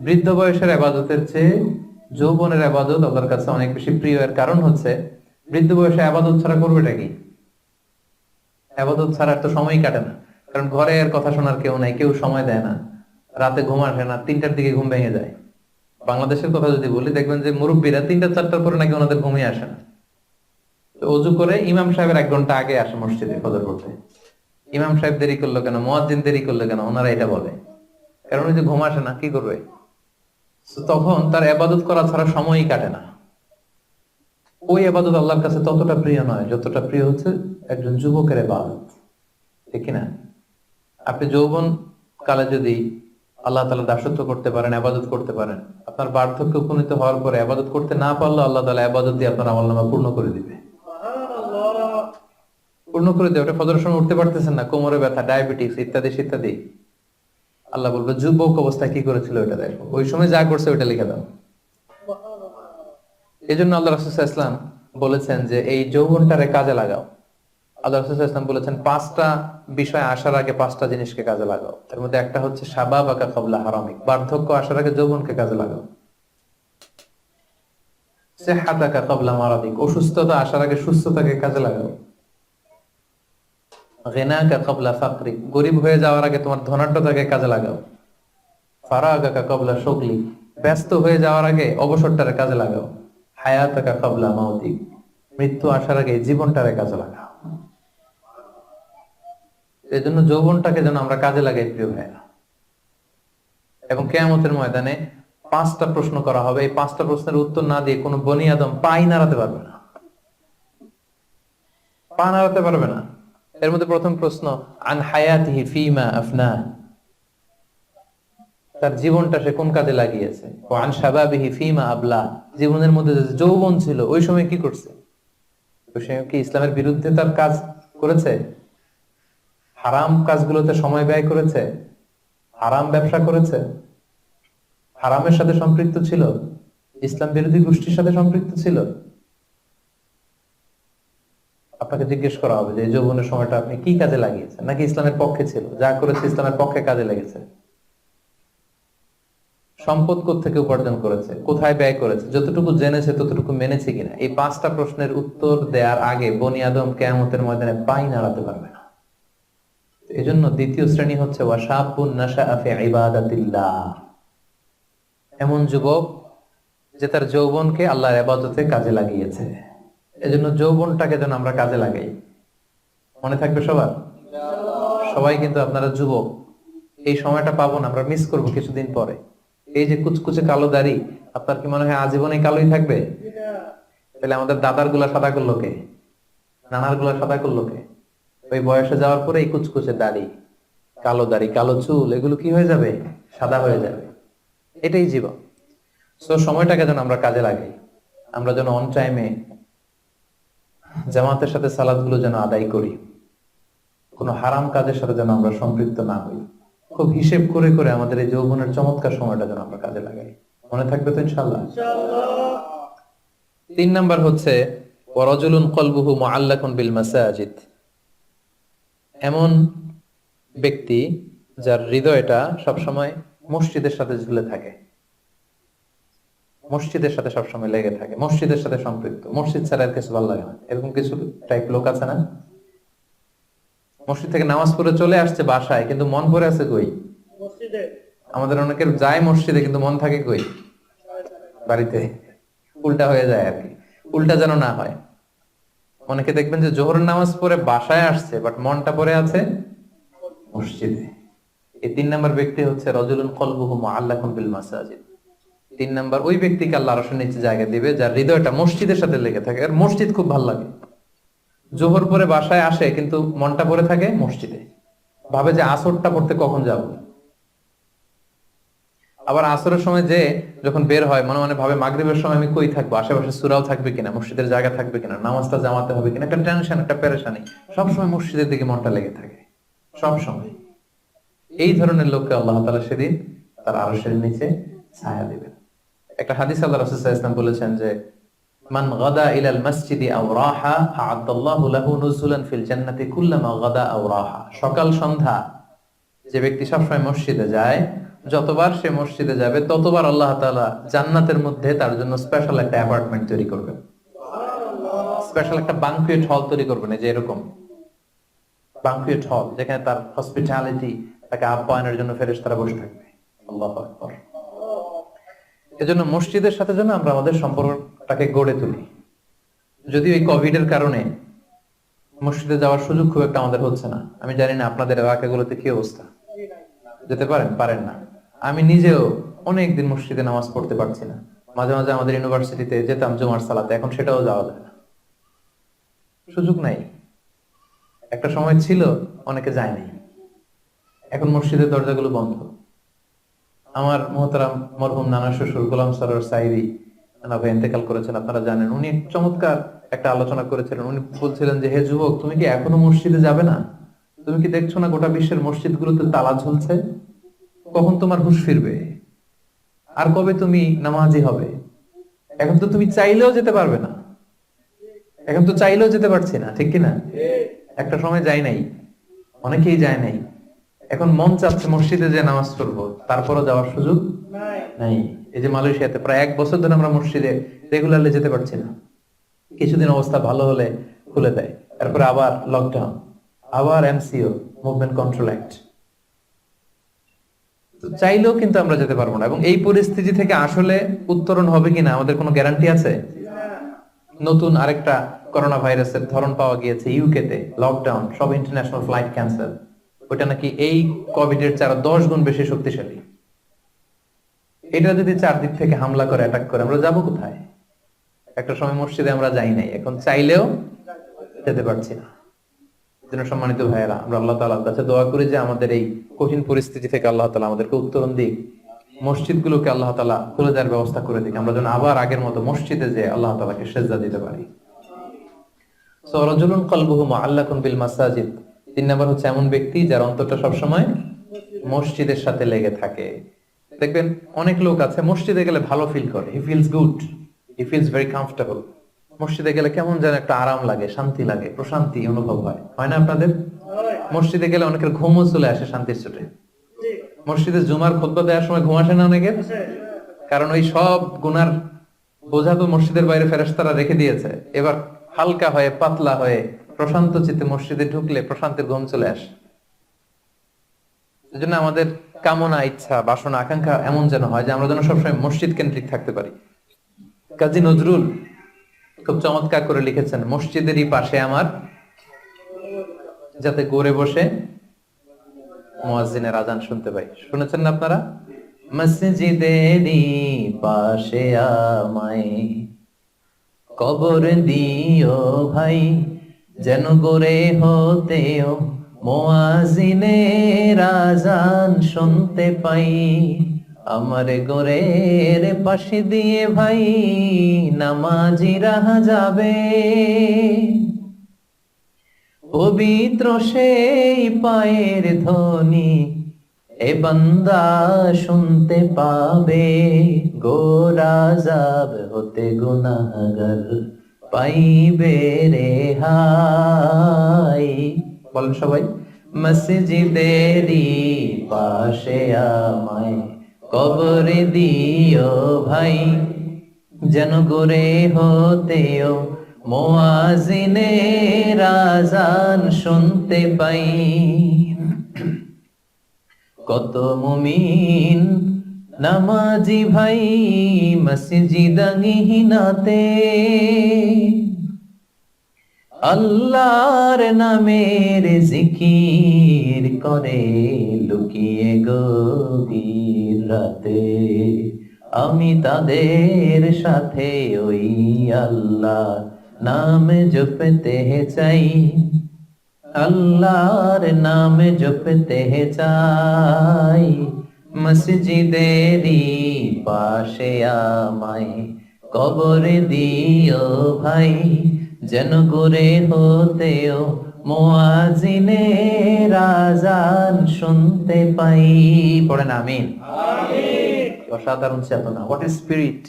বৃদ্ধ বয়সের ইবাদতের চেয়ে যৌবনের ইবাদত আল্লাহর কাছে অনেক বেশি প্রিয়। এর কারণ হচ্ছে, বৃদ্ধ বয়সে ইবাদত ছাড়া করবেটা কি? ইবাদত ছাড়া তো সময়ই কাটে না। কারণ ঘরে আর কথা শোনার কেউ নাই, কেউ সময় দেয় না, রাতে ঘুম আসে না, 3টার দিকে ঘুম ভেঙে যায়। বাংলাদেশের কথা যদি বলি, দেখবেন যে মুরব্বীরা 3টা-4টার পরে নাকি ওনাদের ঘুমিয়ে আসে না। তো অজু করে ইমাম সাহেবের 1 ঘন্টা আগে আসে মসজিদে ফজর পড়তে। ইমাম সাহেব দেরি করলো কেন, মুয়াজ্জিন দেরি করলো কেন, ওনারা এটা বলে। কারণ ওই যে ঘুম আসে না, কি করবে? তখন তার ইবাদত করা ছাড়া সময়ই কাটে না। ওই ইবাদত আল্লাহর কাছে ততটা প্রিয় নয় যতটা প্রিয় হচ্ছে একজন যুবকের ইবাদত, ঠিক না? আপনি যৌবন কালে যদি আল্লাহ তাআলা দাসত্ব করতে পারেন, ইবাদত করতে পারেন, আপনার বার্ধক্যে উপনীত হওয়ার পরে ইবাদত করতে না পারলে আল্লাহ তাআলা ইবাদত দিয়ে আপনার আমলনামা পূর্ণ করে দিবে। পূর্ণ করে দেবে। ওটা ফজরের সময় উঠতে পারতেছেন না, কোমরে ব্যথা, ডায়াবেটিস ইত্যাদি ইত্যাদি, আল্লাহ বলবে যুবক অবস্থায় কি করেছিল ওটা দেখো, ওই সময় যা করছে ওটা লিখে দাও। এই জন্য আল্লাহ রাসূল সাল্লাল্লাহু আলাইহি ওয়াসাল্লাম বলেছেন যে এই যৌবনটারে কাজে লাগাও। আল্লাহ রাসূল সাল্লাল্লাহু আলাইহি ওয়াসাল্লাম বলেছেন 5টা বিষয় আসার আগে 5টা জিনিসকে কাজে লাগাও। তার মধ্যে একটা হচ্ছে শাবাবাকা ক্বাবলা হারামিক, বার্ধক্য আসার আগে যৌবনকে কাজে লাগাও। সিহহাতাকা ক্বাবলা মারাদিক, অসুস্থতা আসার আগে সুস্থতাকে কাজে লাগাও। গিনাকা ক্বাবলা ফাকরিক, গরীব হয়ে যাওয়ার আগে তোমার ধনাঢ্যতাকে কাজে লাগাও। ফারাগাকা ক্বাবলা শুগলি, ব্যস্ত হয়ে যাওয়ার আগে অবসরটারে কাজে লাগাও। হায়াতাকা ক্বাবলা মাউতিক, মৃত্যু আসার আগে জীবনটারে কাজে লাগাও। এই জন্য যৌবনটাকে যেন আমরা কাজে লাগাই, প্রিয় ভাইরা। এবং কিয়ামতের ময়দানে 5টা প্রশ্ন করা হবে। এই 5টা প্রশ্নের উত্তর না দিয়ে কোনো বনি আদম পাই নাড়াতে পারবে না, পা নাড়াতে পারবে না। এর মধ্যে প্রথম প্রশ্ন, আন হায়াতিহি ফিমা আফনা, তার জীবনটা সে কোন কাজে লাগিয়েছে। ও আন শাবাবিহি ফিমা আবলা, জীবনের মধ্যে যে যৌবন ছিল ওই সময় কি করছে। ওই সময় কি ইসলামের বিরুদ্ধে তার কাজ করেছে? হারাম কাজগুলোতে সময় ব্যয় করেছে? হারাম ব্যবসা করেছে? হারামের সাথে সম্পৃক্ত ছিল? ইসলাম বিরোধী গোষ্ঠীর সাথে সম্পৃক্ত ছিল? আপনাকে জিজ্ঞেস করা হবে যে যৌবনের সময়টা আপনি কি কাজে লাগিয়েছেন, নাকি ইসলামের পক্ষে ছিল, যা করেছে ইসলামের পক্ষে কাজে লেগেছে। সম্পদ কোত্থেকে উপার্জন করেছে, কোথায় ব্যয় করেছে, যতটুকু জেনেছে ততটুকু মেনেছে কিনা। এই 5টা প্রশ্নের উত্তর দেওয়ার আগে বনি আদম কিয়ামতের ময়দানে পাই নাড়াতে পারবে না। এজন্য দ্বিতীয় শ্রেণী হচ্ছে ওয়াশাবুন নাশাআ ফি ইবাদাতিল্লাহ, এমন যুবক যে তার যৌবনকে আল্লাহর ইবাদতে কাজে লাগিয়েছে। এজন্য যৌবনটাকে যেন আমরা কাজে লাগাই। মনে থাকবে সবার? সবাই কিন্তু আপনারা যুবক, এই সময়টা পাবো না, আমরা মিস করবো কিছুদিন পরে। এই যে কুচকুচে কালো দাড়ি, আপনার কি মনে হয় আজীবনে কালোই থাকবে? তাহলে আমাদের দাদার গুলা সাদা করলো কে? নানার গুলা সাদা করলো কে? ওই বয়সে যাওয়ার পরে এই কুচকুচে দাড়ি, কালো চুল, এগুলো কি হয়ে যাবে? সাদা হয়ে যাবে। এটাই জীবন। তো সময়টাকে যেন আমরা কাজে লাগাই, আমরা যেন অন টাইমে জামাতের সাথে সালাদ গুলো যেন আদায় করি, কোনো হারাম কাজের সাথে যেন আমরা সম্পৃক্ত না হই। খুব হিসেব করে করে আমাদের এই যৌবনের চমৎকার সময়টা যেন আমরা কাজে লাগাই। মনে থাকবে তো ইনশাআল্লাহ? 3 নাম্বার হচ্ছে ওয়ারাজুলুন কলবুহু মুআল্লাকুন বিল মাসাজিদ। এমন ব্যক্তি যার হৃদয়টা সবসময় মসজিদের সাথে ঝুলে থাকে, মসজিদের সাথে সবসময় লেগে থাকে, মসজিদের সাথে সম্পৃক্ত, মসজিদ ছাড়া আর কিছু ভালো লাগে না। এরকম কিছু টাইপ লোক আছে না? মসজিদ থেকে নামাজ পড়ে চলে আসছে বাসায়, কিন্তু মন ভরে আছে কই? মসজিদে। আমাদের অনেকের যায় মসজিদে কিন্তু মন থাকে কই? বাড়িতে। উল্টা হয়ে যায় আর কি, উল্টা যেন না হয়। অনেকে দেখবেন যে জোহরের নামাজ পড়ে বাসায় আসছে, বাট মনটা পড়ে আছে মসজিদে। এই 3 নাম্বার ব্যক্তি হচ্ছে রাজুলুন কলবুহু মুআল্লাকুন বিল মাসাজিদ। 3 নাম্বার ওই ব্যক্তিকে আল্লাহ আরশের নিচে জায়গা দিবে যার হৃদয়টা মসজিদের সাথে লেগে থাকে। আর মসজিদ খুব ভালো লাগে। জোহর পরে বাসায় আসে কিন্তু মনটা পড়ে থাকে মসজিদে, ভাবে যে আসরটা পড়তে কখন যাব। আবার আসরের সময় যে যখন বের হয় মনে মনে ভাবে মাগরিবের সময় আমি কই থাকবো, আশেপাশে সূরাও থাকবে কিনা, মসজিদের জায়গা থাকবে কিনা, নামাজটা জামাতে হবে কিনা, একটা টেনশন, একটা পেরেশানি, সবসময় মসজিদের দিকে মনটা লেগে থাকে সব সময়। এই ধরনের লোককে আল্লাহ তাআলা সেদিন তার আরশের নিচে ছায়া দিবেন। একটা হাদিস আল্লাহ রাসূল সাল্লাল্লাহু আলাইহি ওয়াসাল্লাম বলেছেন যে মান গাদা ইলাল মসজিদি আও রাহা আ'আদাল্লাহু লাহু নুজুলান ফিল জান্নাতি কুল্লামা গাদা আও রাহা। সকাল সন্ধ্যা যে ব্যক্তি সবসময় মসজিদে যায়, যতবার সে মসজিদে যাবে ততবার আল্লাহ তাআলা জান্নাতের মধ্যে তার জন্য স্পেশাল একটা অ্যাপার্টমেন্ট তৈরি করবেন, স্পেশাল একটা বানকুয়েট হল তৈরি করবেন। এই যে এরকম বানকুয়েট হল, যেখানে তার হসপিটালিটি, তাকে আপ্যায়নের জন্য ফেরেশতারা বসে থাকবে। আল্লাহু আকবার। এজন্য মসজিদের সাথে যেন আমরা আমাদের সম্পর্কটাকে গড়ে তুলি। যদিও এই কোভিড এর কারণে মসজিদে যাওয়ার সুযোগ খুব একটা আমাদের হচ্ছে না। আমি জানি না আপনাদের এলাকাগুলোতে কি অবস্থা, যেতে পারেন না। আমি নিজেও অনেকদিন মসজিদে নামাজ পড়তে পারছি না। মাঝে মাঝে আমাদের ইউনিভার্সিটিতে যেতাম জুমার সালাতে, এখন সেটাও যাওয়া যায় না, সুযোগ নাই। একটা সময় ছিল অনেকে যায় নাই, এখন মসজিদের দরজাগুলো বন্ধ। আমার মোহতারাম মরহুম নানা শ্বশুর গোলাম সরোয়ার সাইদি ইন্তেকাল করেছেন, আপনারা জানেন। উনি চমৎকার একটা আলোচনা করেছিলেন। উনি বলছিলেন যে হে যুবক, তুমি কি এখনো মসজিদে যাবে না? তুমি কি দেখছো না গোটা বিশ্বের মসজিদগুলোতে তালা ঝুলছে? কখন তোমার হুঁশ ফিরবে? আর কবে তুমি নামাজি হবে? এখন তো তুমি চাইলেও যেতে পারবে না, এখন তো চাইলেও যেতে পারছি না, ঠিক কিনা? একটা সময় যাই নাই, অনেকেই যায় নাই। এখন মন চাচ্ছে মসজিদে যে নামাজ পড়বো, তারপরও যাওয়ার সুযোগ নাই। এই যে মালয়েশিয়াতে প্রায় 1 বছর ধরে আমরা মসজিদে রেগুলারলি যেতে পারছি না। কিছুদিন অবস্থা ভালো হলে খুলে দেয়, তারপরে আবার লকডাউন, আবার এমসিও, মুভমেন্ট কন্ট্রোল অ্যাক্ট। চাইলেও কিন্তু আমরা যেতে পারবো না। এবং এই পরিস্থিতি থেকে আসলে উত্তরণ হবে কিনা আমাদের কোনো গ্যারান্টি আছে? নতুন আরেকটা করোনা ভাইরাসের ধরন পাওয়া গিয়েছে ইউকে তে, লকডাউন, সব ইন্টারন্যাশনাল ফ্লাইট ক্যান্সেল। ওইটা নাকি এই কোভিড এর 10 গুণ বেশি শক্তিশালী। এটা যদি চারদিক থেকে হামলা করে, অ্যাটাক করে, আমরা যাবো কোথায়? একটা সময় মসজিদে আমরা যাই নাই, এখন চাইলেও যেতে পারছি না। জন্য সম্মানিত ভাইয়েরা, আমরা আল্লাহ তাআলার কাছে দোয়া করি যে আমাদের এই কঠিন পরিস্থিতি থেকে আল্লাহ তাআলা আমাদেরকে উত্তরণ দিক, মসজিদগুলোকে আল্লাহ তাআলা খুলে দেওয়ার ব্যবস্থা করে দিক, আমরা যেন আবার আগের মতো মসজিদে যে আল্লাহ তাআলাকে সেজদা দিতে পারি। সো রাজুলুন কলবুহু মুআল্লাকুন বিল মাসাজিদ। 3 নাম্বার হচ্ছে এমন ব্যক্তি যার অন্তরটা সবসময় মসজিদের সাথে লেগে থাকে। দেখবেন অনেক লোক আছে মসজিদে গেলে ভালো ফিল করে, he feels good, he feels very comfortable. মসজিদে গেলে কেমন যেন একটা আরাম লাগে, শান্তি লাগে, প্রশান্তি অনুভব হয়, হয় না আপনাদের? মসজিদে গেলে অনেকের ঘুমও চলে আসে শান্তির চোটে। মসজিদে জুমার খুতবা দেওয়ার সময় ঘুম আসে না অনেকের? কারণ ওই সব গুনার বোঝা তো মসজিদের বাইরে ফেরেশতারা রেখে দিয়েছে। এবার হালকা হয়ে, পাতলা হয়ে, প্রশান্ত চিত্তে মসজিদে ঢুকলে প্রশান্তির ঘুম চলে আসে। এজন্য আমাদের কামনা, ইচ্ছা, বাসনা, আকাঙ্ক্ষা এমন যেন হয় যে আমরা যেন সবসময় মসজিদ কেন্দ্রিক থাকতে পারি। কাজী নজরুল খুব চমৎকার করে লিখেছেন, মসজিদেরই পাশে আমার, যাতে গড়ে বসে মুয়াজ্জিনের আজান শুনতে পাই। শুনেছেন না আপনারা? মসজিদেরই পাশে আমায় কবর দিও ভাই, যেন গড়ে হতেও মুয়াজ্জিনের আযান শুনতে পাই। আমার ঘরের পাশে দিয়ে ভাই নামাজিরা যাবে, পবিত্র সেই পায়ের ধ্বনি এ বান্দা শুনতে পাবে। গোরাজাব হতে গুনাহগার পাইবে রেহাই। বলেন সবাই, মসজিদেরই পাশে আমায় কবর দিও ভাই, যেন গড়ে হতেও মুয়াজ্জিনের আযান শুনতে পাই। কত মুমিন নামাজি ভাই মসজিদাঙ্গিনাতে আল্লাহর নামের জিকির করে লুকিয়ে গভীর রাতে। আমি তাদের সাথে ওই আল্লাহ নাম জপতে চাই, আল্লাহর নাম জপতে চাই। মসজিদেরই পাশে আমায় কবর দিও ভাই, যেন গড়ে হতেও মুয়াজ্জিনের আযান শুনতে পাই। পড়েন আমিন। অসাধারণ চেতনা, হোয়াট ইজ স্পিরিট।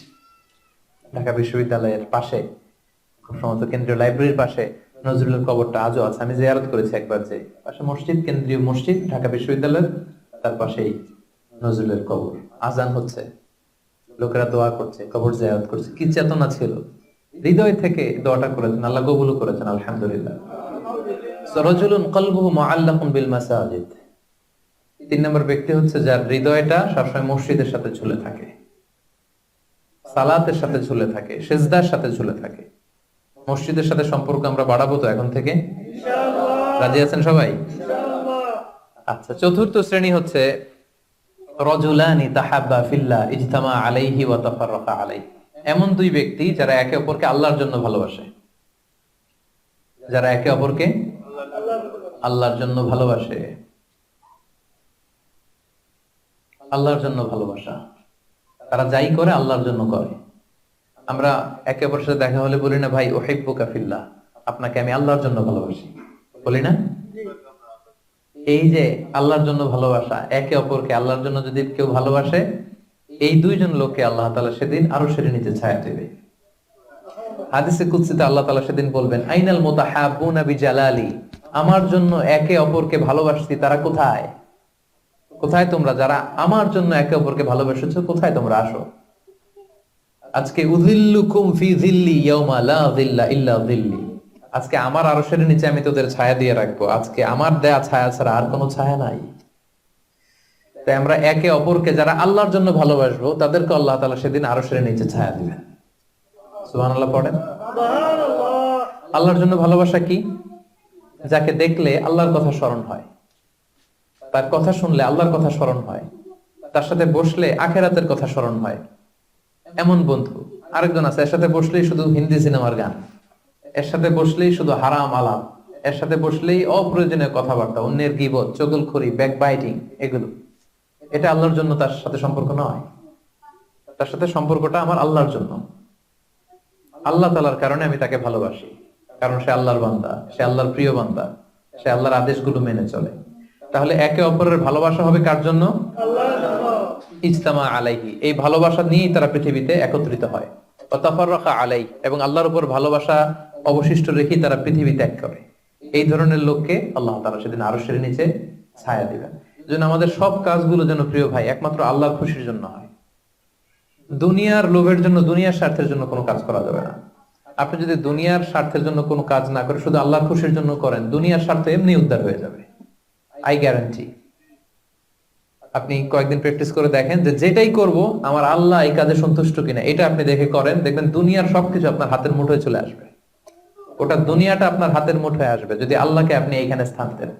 ঢাকা বিশ্ববিদ্যালয়ের পাশে, খুব সম্ভবত কেন্দ্রীয় লাইব্রেরির পাশে নজরুলের কবরটা আজও আছে। আমি জিয়ারত করেছি একবার, যে পাশে মসজিদ, কেন্দ্রীয় মসজিদ ঢাকা বিশ্ববিদ্যালয়ের, তার পাশেই নজরুলের কবর। আজান হচ্ছে, লোকেরা দোয়া করছে, কবর জিয়ারত করছে। কি চেতনা ছিল, হৃদয় থেকে দোয়াটা করেছেন, আল্লাহ কবুলও করেছেন, আলহামদুলিল্লাহ। রাজুলুন কলবুহু মুআল্লাকুন বিল মাসাজিদ। 3 নম্বর ব্যক্তি হচ্ছে যার হৃদয়টা সবসময় মসজিদের সাথে ঝুলে থাকে, সালাতের সাথে ঝুলে থাকে, সিজদার সাথে ঝুলে থাকে। মসজিদের সাথে সম্পর্ক আমরা বাড়াবো তো এখন থেকে, ইনশাআল্লাহ। রাজি আছেন সবাই? ইনশাআল্লাহ। আচ্ছা, চতুর্থ শ্রেণী হচ্ছে রাজুলানি তাহাব্বা ফিল্লাহ ইজতামা আলাইহি ওয়া তাফাররাকা আলাইহি। এমন দুই ব্যক্তি যারা একে অপরকে আল্লাহর জন্য ভালোবাসে, যারা একে অপরকে আল্লাহর জন্য ভালোবাসে। আল্লাহর জন্য ভালোবাসা, তারা যাই করে আল্লাহর জন্য করে। আমরা একে অপরের সাথে দেখা হলে বলি না, ভাই উহিব্বুকা ফিল্লাহ, আপনাকে আমি আল্লাহর জন্য ভালোবাসি, বলি না? এই যে আল্লাহর জন্য ভালোবাসা, একে অপরকে আল্লাহর জন্য যদি কেউ ভালোবাসে, এই দুইজন লোককে আল্লাহ তাআলা সেদিন আরশের নিচে ছায়া দেবে। হাদিসে কুদসিতে আল্লাহ তাআলা সেদিন বলবেন, আইনাল মুতাহাব্বুনা বিজালালি, আমার জন্য একে অপরকে ভালোবাসছি তারা কোথায়? কোথায় তোমরা যারা আমার জন্য একে অপরকে ভালোবেসেছো, কোথায় তোমরা? আসো। আজকে উযিল্লুকুম ফি যিল্লি ইয়াওমা লা যিল্লা ইল্লা যিল্লি, আজকে আমার আরশের নিচে আমি তোদের ছায়া দিয়ে রাখবো। আজকে আমার দেয়া ছায়া ছাড়া আর কোনো ছায়া নাই। তাই আমরা একে অপরকে যারা আল্লাহর জন্য ভালোবাসবো, তাদেরকে আল্লাহ তাআলা সেদিন আরশের নিচে ছায়া দিবেন। সুবহানাল্লাহ পড়েন। সুবহানাল্লাহ। আল্লাহর জন্য ভালোবাসা কি? যাকে দেখলে আল্লাহর কথা স্মরণ হয়, তার কথা শুনলে আল্লাহর কথা স্মরণ হয়, তার সাথে বসলে আখিরাতের কথা স্মরণ হয়। এমন বন্ধু আরেকজন আছে, এর সাথে বসলেই শুধু হিন্দি সিনেমার গান, এর সাথে বসলেই শুধু হারাম আলাপ, এর সাথে বসলেই অপ্রয়োজনীয় কথাবার্তা, অন্যের গীবত, চগলখড়ি, ব্যাকবাইটিং, এগুলো। এটা আল্লাহর জন্য তার সাথে সম্পর্ক নয়। তার সাথে সম্পর্কটা আমার আল্লাহর জন্য, আল্লাহ তাআলার কারণে আমি তাকে ভালোবাসি, কারণ সে আল্লাহর বান্দা, সে আল্লাহর প্রিয় বান্দা, সে আল্লাহর আদেশগুলো মেনে চলে। তাহলে একে অপরের ভালোবাসা হবে কার জন্য? আল্লাহর জন্য। ইজতামা আলাইহি, এই ভালোবাসা নিয়েই তারা পৃথিবীতে একত্রিত হয়। ওয়া তাফাররাকা আলাইহি, এবং আল্লাহর উপর ভালোবাসা অবশিষ্ট রেখেই তারা পৃথিবী ত্যাগ করে। এই ধরনের লোককে আল্লাহ তাআলা সেদিন আরশের নিচে ছায়া দিবেন। এজন্য আমাদের সব কাজগুলো যেন প্রিয় ভাই একমাত্র আল্লাহর খুশির জন্য হয়। দুনিয়ার লোভের জন্য, দুনিয়ার স্বার্থের জন্য কোনো কাজ করা যাবে না। আপনি যদি দুনিয়ার স্বার্থের জন্য কোনো কাজ না করে শুধু আল্লাহর খুশির জন্য করেন, দুনিয়ার স্বার্থ এমনি উদ্ধার হয়ে যাবে, আই গ্যারান্টি। আপনি কয়েকদিন প্র্যাকটিস করে দেখেন যে যেটাই করব আমার আল্লাহ এই কাজে সন্তুষ্ট কিনা, এটা আপনি দেখে করেন, দেখবেন দুনিয়ার সবকিছু আপনার হাতের মুঠোয় চলে আসবে। ওটা দুনিয়াটা আপনার হাতের মুঠোয় আসবে যদি আল্লাহকে আপনি এইখানে স্থান দেন।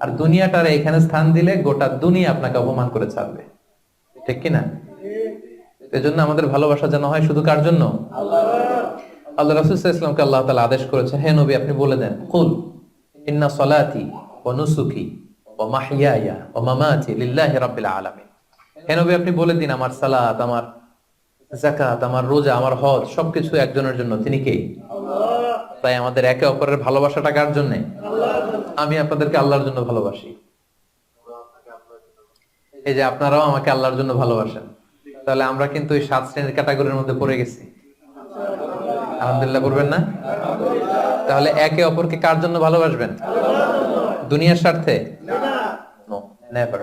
আর দুনিয়াটার এইখানে স্থান দিলে গোটা দুনিয়া আপনাকে অপমান করে ছাড়বে, ঠিক কিনা? এজন্য আমাদের ভালোবাসা যেন হয় শুধু কার জন্য? আল্লাহ। আল্লাহ রাসূল সাল্লাল্লাহু আলাইহি ওয়াসাল্লামকে আল্লাহ তাআলা আদেশ করেছেন, হে নবী আপনি বলে দেন, কুল ইন্না সলাতি ওয়া নুসুকি ওয়া মাহইয়ায়া ওয়া মামাতি লিল্লাহি রাব্বিল আলামিন। হে নবী আপনি বলে দিন, আমার সালাত, আমার যাকাত, আমার রোজা, আমার হজ সবকিছু একজনের জন্য, তিনি কে? আল্লাহ। তাই আমাদের একে অপরের ভালোবাসাটা কার জন্য? আল্লাহর জন্য। আমি আপনাদেরকে আল্লাহর জন্য ভালোবাসি, এই যে আপনারাও আমাকে আল্লাহর জন্য ভালোবাসেন। তাহলে আমরা কিন্তু এই 7 শ্রেণীর ক্যাটাগরির মধ্যে পড়ে গেছি। আলহামদুলিল্লাহ করবেন না? তাহলে একে অপরকে কার জন্য ভালোবাসবেন? দুনিয়ার স্বার্থে? No, never.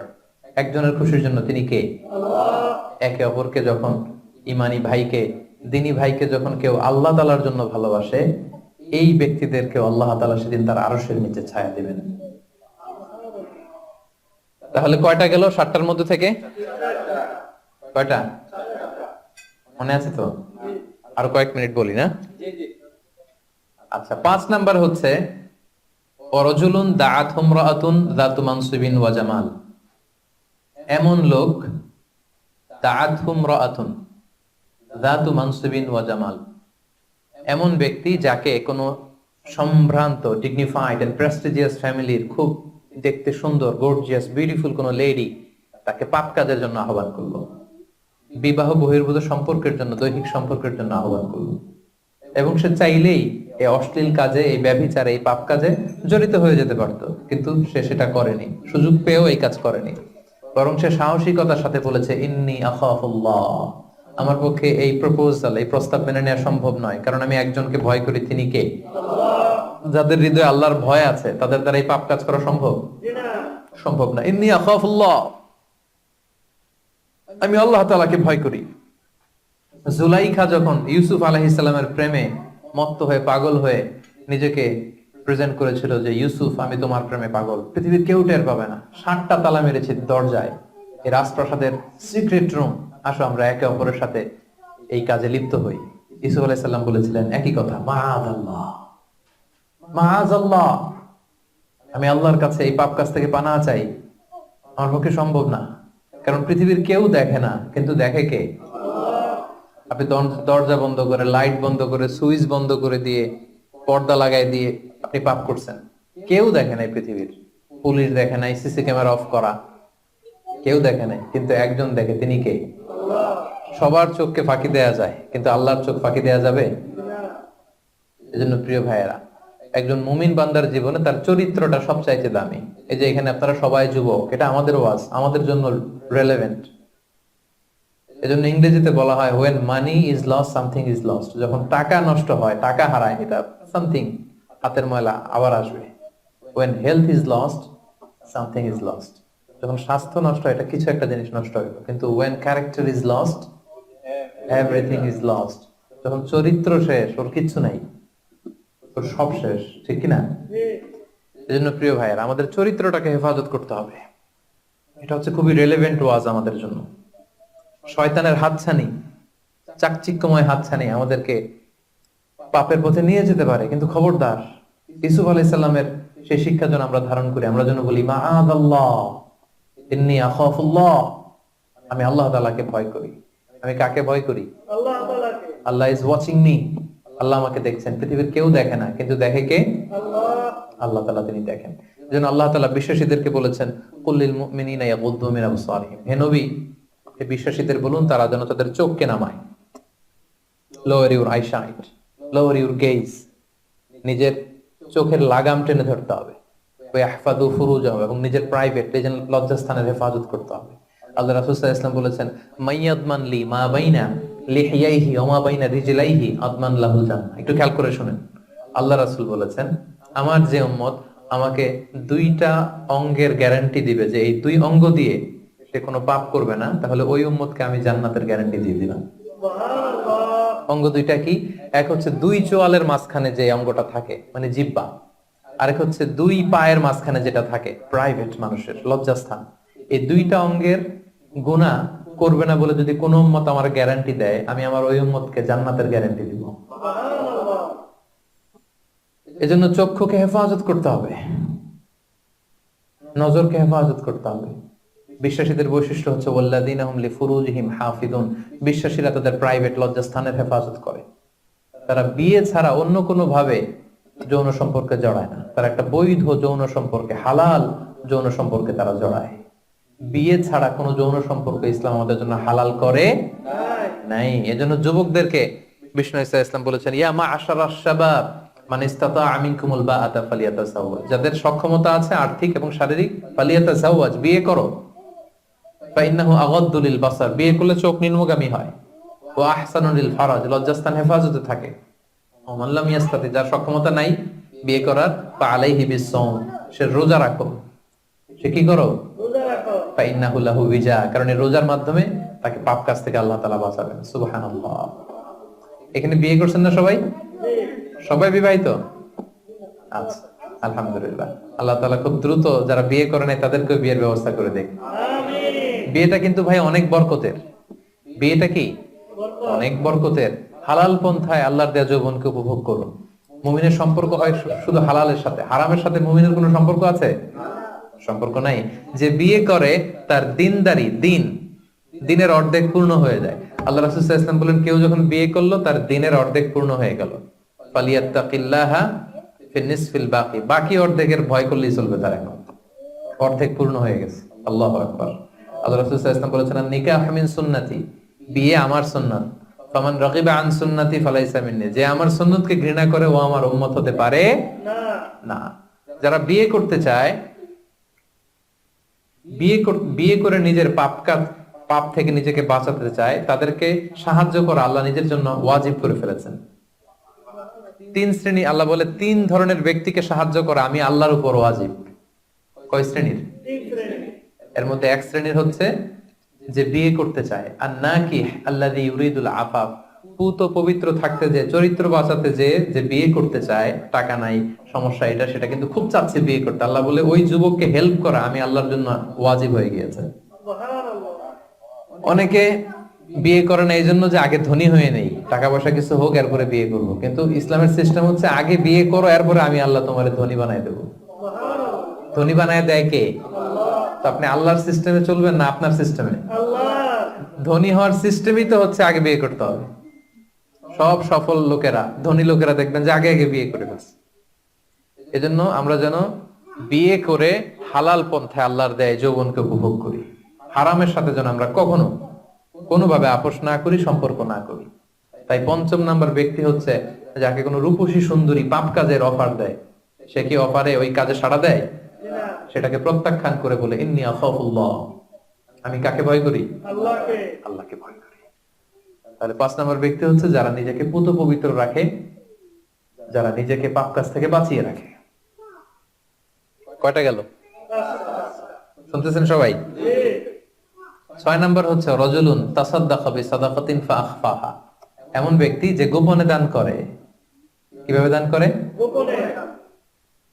একজনের খুশির জন্য, তিনি কে? আল্লাহ। একে অপরকে যখন, ইমানি ভাইকে, দিনী ভাইকে যখন কেউ আল্লাহ তাআলার জন্য ভালোবাসে, এই ব্যক্তিদেরকে আল্লাহ তাআলা সেদিন তার আরশের নিচে ছায়া দিবেন। তাহলে কয়টা গেল 7টার মধ্যে থেকে? কয়টা মনে আছে তো? আর কয়েক মিনিট বলি না? আচ্ছা, 5 নাম্বার হচ্ছে ওয়ারাজুলুন দাআত ইমরাআতুন যাতু মানসিবিন ওয়া জামাল। এমন লোক, দাআত ইমরাআতুন যাতু মানসিবিন ওয়া জামাল, এমন ব্যক্তি যাকে কোনো সম্ভ্রান্ত, ডিগনিফাইড এন্ড প্রেস্টিজিয়াস ফ্যামিলির খুব দেখতে সুন্দর, গর্জিয়াস, বিউটিফুল কোন লেডি তাকে পাপ কাজের জন্য আহ্বান করলো, বিবাহ বহির্ভূত সম্পর্কের জন্য, দৈহিক সম্পর্কের জন্য আহ্বান করলো, এবং সে চাইলেই এই অশ্লীল কাজে, এই ব্যভিচারে, এই পাপ কাজে জড়িত হয়ে যেতে পারত, কিন্তু সে সেটা করেনি, সুযোগ পেয়েও এই কাজ করেনি, বরং সে সাহসিকতার সাথে বলেছে, ইন্নী আখাফুল্লাহ, আমার পক্ষে এই প্রপোজাল, এই প্রস্তাব মেনে নেওয়া সম্ভব নয়, কারণ আমি একজনকে ভয় করি, তিনি কে? আল্লাহ। যাদের হৃদয়ে আল্লাহর ভয় আছে তাদের দ্বারা এই পাপ কাজ করা সম্ভব? সম্ভব না। ইন্নী আখাফুল্লাহ, আমি আল্লাহ তাআলাকে ভয় করি। জুলাইখা যখন ইউসুফ আলাইহিস সালামের প্রেমে মত্ত হয়ে, পাগল হয়ে নিজেকে প্রেজেন্ট করেছিল যে ইউসুফ আমি তোমার প্রেমে পাগল, পৃথিবীর কেউ টের পাবে না, 7টা তালা মেরেছে দরজায়, এই রাজপ্রাসাদের সিক্রেট রুম, আসো আমরা একে অপরের সাথে এই কাজে লিপ্ত হই। ইউসুফ আলাইহিস সালাম বলেছিলেন একই কথা, মাআযাল্লাহ, মাআযাল্লাহ, আমি আল্লাহর কাছে এই পাপ কাজ থেকে পানাহ চাই, আমার পক্ষে সম্ভব না, কারণ পৃথিবীর কেউ দেখে না, কিন্তু দেখে কে? আপনি দরজা বন্ধ করে, লাইট বন্ধ করে, সুইচ বন্ধ করে দিয়ে, পর্দা লাগাই দিয়ে আপনি পাপ করছেন, কেউ দেখে নাই পৃথিবীর, পুলিশ দেখে নাই, সিসি ক্যামেরা অফ করা, কেউ দেখে নাই, কিন্তু একজন দেখে, তিনি কে? আল্লাহ। সবার চোখকে ফাঁকি দেয়া যায়, কিন্তু আল্লাহর চোখ ফাঁকি দেয়া যাবে? এজন্য প্রিয় ভাইয়েরা, একজন মুমিন বান্দার জীবনে তার চরিত্রটা সবচাইতে দামি। এই যে এখানে আপনারা সবাই যুবক, এটা আমাদের ওয়াজ, আমাদের জন্য রেলেভেন্ট। এজন্য ইংরেজিতে বলা হয় when money is lost something is lost, যখন টাকা নষ্ট হয়, টাকা হারায়, এটা সামথিং, হাতের ময়লা আবার আসবে। when health is lost something is lost, যখন স্বাস্থ্য নষ্ট হয়, এটা কিছু একটা জিনিস নষ্ট হইল, কিন্তু when character is lost everything is lost, যখন চরিত্র শেষ, ওর কিচ্ছু নাই, ওর সব শেষ, ঠিক কি না? এজন্য প্রিয় ভাইয়েরা, আমাদের চরিত্রটাকে হেফাজত করতে হবে। এটা হচ্ছে খুবই রেলেভেন্ট ওয়াজ আমাদের জন্য। শয়তানের হাতছানি, চাকচিক্যময় হাতছানি আমাদেরকে পাপের পথে নিয়ে যেতে পারে, কিন্তু খবরদার, ইউসুফ আলাইহিস সালামের সেই শিক্ষা যেন আমরা ধারণ করি। আমরা যেন বলি মাআযাল্লাহ, ইন্নী আখাফুল্লাহ, আমি আল্লাহ তাআলাকে ভয় করি। আমি কাকে ভয় করি? আল্লাহ তাআলাকে। আল্লাহ ইজ ওয়াচিং মি, আল্লাহ আমাকে দেখছেন, পৃথিবীর কেউ দেখে না, কিন্তু দেখে কে? আল্লাহ। আল্লাহ তাআলা তিনি দেখেন। যেন আল্লাহ তাআলা বিশ্বাসীদেরকে বলেছেন, কুল্লিল মুমিনিনা ইয়াগুদ্দু মিন আবসারিহিম, হে নবী এই বিশ্বাসীদের বলুন তারা যেন তাদের চোখকে নামায়, lower your eyesight, lower your gauge, নিজের চোখের লাগাম টেনে ধরতে হবে, ওয়াহফাযু ফুরুজাহুম, এবং নিজের প্রাইভেট, নিজের লজ্জাস্থানের হেফাজত করতে হবে। আল্লাহ রাসূল সাল্লাল্লাহু আলাইহি ওয়াসাল্লাম বলেছেন, মাইয়াদমান লি মা বাইনা লিহিয়াইহি ওয়া মা বাইনা রিজলাইহি আদমান লাহুল জান্নাহ। একটু খেয়াল করে শুনেন, আল্লাহ রাসূল বলেছেন, আমার যে উম্মত আমাকে 2টা অঙ্গের গ্যারান্টি দিবে যে এই 2 অঙ্গ দিয়ে সে কোনো পাপ করবে না, তাহলে ওই উম্মতকে আমি জান্নাতের গ্যারান্টি দিয়ে দিলাম। সুবহানাল্লাহ। অঙ্গ 2টা কি? এক হচ্ছে 2 চোয়ালের মাঝখানে যে অঙ্গটা থাকে, মানে জিহ্বা, আরেক হচ্ছে 2 পায়ের মাঝখানে যেটা থাকে, প্রাইভেট, মানুষের লজ্জাস্থান। এই 2টা অঙ্গের গুনাহ করবে না বলে যদি কোনো উম্মত আমার গ্যারান্টি দেয়, আমি আমার ওই উম্মতকে জান্নাতের গ্যারান্টি দিব। সুবহানাল্লাহ। এজন্য চক্ষুকে হেফাজত করতে হবে, নজরকে হেফাজত করতে হবে। বিশ্বাসীদের বৈশিষ্ট্য হচ্ছে ওয়াল্লাযীনা হুম লিফুরুজিহিম হাফিজুন, বিশ্বাসীরা তাদের প্রাইভেট লজ্জাস্থানের হেফাজত করে, তারা বিয়ে ছাড়া অন্য কোনো ভাবে যৌন সম্পর্কে জড়ায় না, তারা একটা বৈধ যৌন সম্পর্কে, হালাল যৌন সম্পর্কে তারা জড়ায়। বিয়ে ছাড়া কোনো যৌন সম্পর্ক ইসলাম আমাদের জন্য হালাল করে নাই। এজন্য যুবকদেরকে বিষ্ণু ইসা ইসলাম বলেছেন, ইয়া মা'আশারাশ শাবাব মান ইসতাতাআ মিনকুমুল বাআতা ফালিয়াতাযাওয়াজ, যাদের সক্ষমতা আছে আর্থিক এবং শারীরিক, ফালিয়াতাযাওয়াজ, বিয়ে করো। ফাইন্নাহু আগাদ্দু লিল বাসার, বিয়ে করলে চোখ নিম্নগামী হয়। ওয়া আহসানু লিল ফারাজ, লজ্জাস্থান হেফাজতে থাকে। ওয়া মান লাম ইয়াস্তাতি, যার সক্ষমতা নাই বিয়ে করার, ফাআলাইহি বিসসাওম, সে রোজা রাখো। সে কি করো? রোজা রাখো। ফাইন্নাহু লাহু বিজা, কারণ এই রোজার মাধ্যমে তাকে পাপ কাজ থেকে আল্লাহ তাআলা বাঁচাবেন। সুবহানাল্লাহ। এখানে বিয়ে করছেন না সবাই? সবাই বিবাহিত? আচ্ছা, আলহামদুলিল্লাহ। আল্লাহ তাআলা খুব দ্রুত যারা বিয়ে করে নাই তাদেরকে বিয়ের ব্যবস্থা করে দেখ। আমিন। বিয়েটা কিন্তু ভাই অনেক বরকতের। বিয়েটা কি অনেক বরকতের। হালাল পন্থায় আল্লাহর দেয়া যৌবনকে উপভোগ করুন। মুমিনের সম্পর্ক হয় শুধু হালালের সাথে, হারামের সাথে মুমিনের কোনো সম্পর্ক আছে? সম্পর্ক নাই। যে বিয়ে করে তার দিনদারি, দিনের অর্ধেক পূর্ণ হয়ে যায়। আল্লাহ রাসূল সাল্লাল্লাহু আলাইহি ওয়াসাল্লাম বলেন, কেউ যখন বিয়ে করলো তার দিনের অর্ধেক পূর্ণ হয়ে গেল। ফালিয়াত্তাকিল্লাহা ফিন নিসফিল বাকি, বাকি অর্ধেকের ভয় করলেই চলবে তার, এখন অর্ধেক পূর্ণ হয়ে গেছে। আল্লাহু আকবার। আল্লাহ রাসূল সাল্লাল্লাহু আলাইহি ওয়াসাল্লাম বলেছেন, নিকাহু মিন সুন্নতি, বিয়ে আমার সুন্নাত। ফামান রাগিবা আন সুন্নতি ফালাইসা মিন্নি, যে আমার সুন্নতকে ঘৃণা করে ও আমার উম্মত হতে পারে না। যারা বিয়ে করতে চায়, বিয়ে করে নিজের পাপ থেকে নিজেকে বাঁচাতে চায়, তাদেরকে সাহায্য করা আল্লাহ নিজের জন্য ওয়াজিব করে ফেলেছেন। 3 শ্রেণী, আল্লাহ বলে 3 ধরনের ব্যক্তিকে সাহায্য করা আমি আল্লাহর উপর ওয়াজিব। কয় শ্রেণীর? 3 শ্রেণীর। এর মধ্যে এক শ্রেণীর হচ্ছে যে বিয়ে করতে চায়, আন-নাকিহ আল্লাযী ইউরিদুল আফাফ, পুত পবিত্র থাকতে যে, চরিত্র বাঁচাতে যে বিয়ে করতে চায়, টাকা নাই, সমস্যা এটা সেটা, কিন্তু খুব চাচ্ছে বিয়ে করতে। আল্লাহ বলে ওই যুবককে হেল্প করা আমি আল্লাহর জন্য ওয়াজিব হয়ে গিয়েছে। অনেকে বিয়ে করে না এই জন্য যে আগে ধনী হয়ে নেই, টাকা পয়সা কিছু হোক এরপরে বিয়ে করবো, কিন্তু ইসলামের সিস্টেম হচ্ছে আগে বিয়ে করো, এরপরে আমি আল্লাহ তোমার ধনী বানাই দেবো। ধনী বানায় দেয় কে? তো আপনি আল্লাহর সিস্টেমে চলবেন না আপনার সিস্টেমে? ধনী হওয়ার সিস্টেমই তো হচ্ছে আগে বিয়ে করতে হবে। সব সফল লোকেরা, ধনী লোকেরা দেখবেন যে আগে আগে বিয়ে করে ফেলছে। এজন্য আমরা যেন বিয়ে করে হালাল পন্থায় আল্লাহর দেয় যৌবনকে উপভোগ করি। হারামের সাথে যেন আমরা কখনো কোনোভাবে আপোষ না করি, সম্পর্ক না করি। তাই 5ম নাম্বার ব্যক্তি হচ্ছে যাকে কোনো রূপসী সুন্দরী পাপ কাজের অফার দেয়, সে কি অফারে ওই কাজে সাড়া দেয়? সেটাকে প্রত্যাখ্যান করে বলে, ইন্নী আখাফুল্লাহ, আমি কাকে ভয় করি? আল্লাহকে ভয় করি। তাহলে 5 নাম্বার ব্যক্তি হচ্ছে যারা নিজেকে পুত পবিত্র রাখে, যারা নিজেকে পাপ কাজ থেকে বাঁচিয়ে রাখে। কয়টা গেল? শুনতেছেন সবাই? 6 নাম্বার হচ্ছে রাজুলুন তাসাদ্দাকা বিসাদাকাতিন ফাআখফাহা, এমন ব্যক্তি যে গোপনে দান করে। কিভাবে দান করে? গোপনে।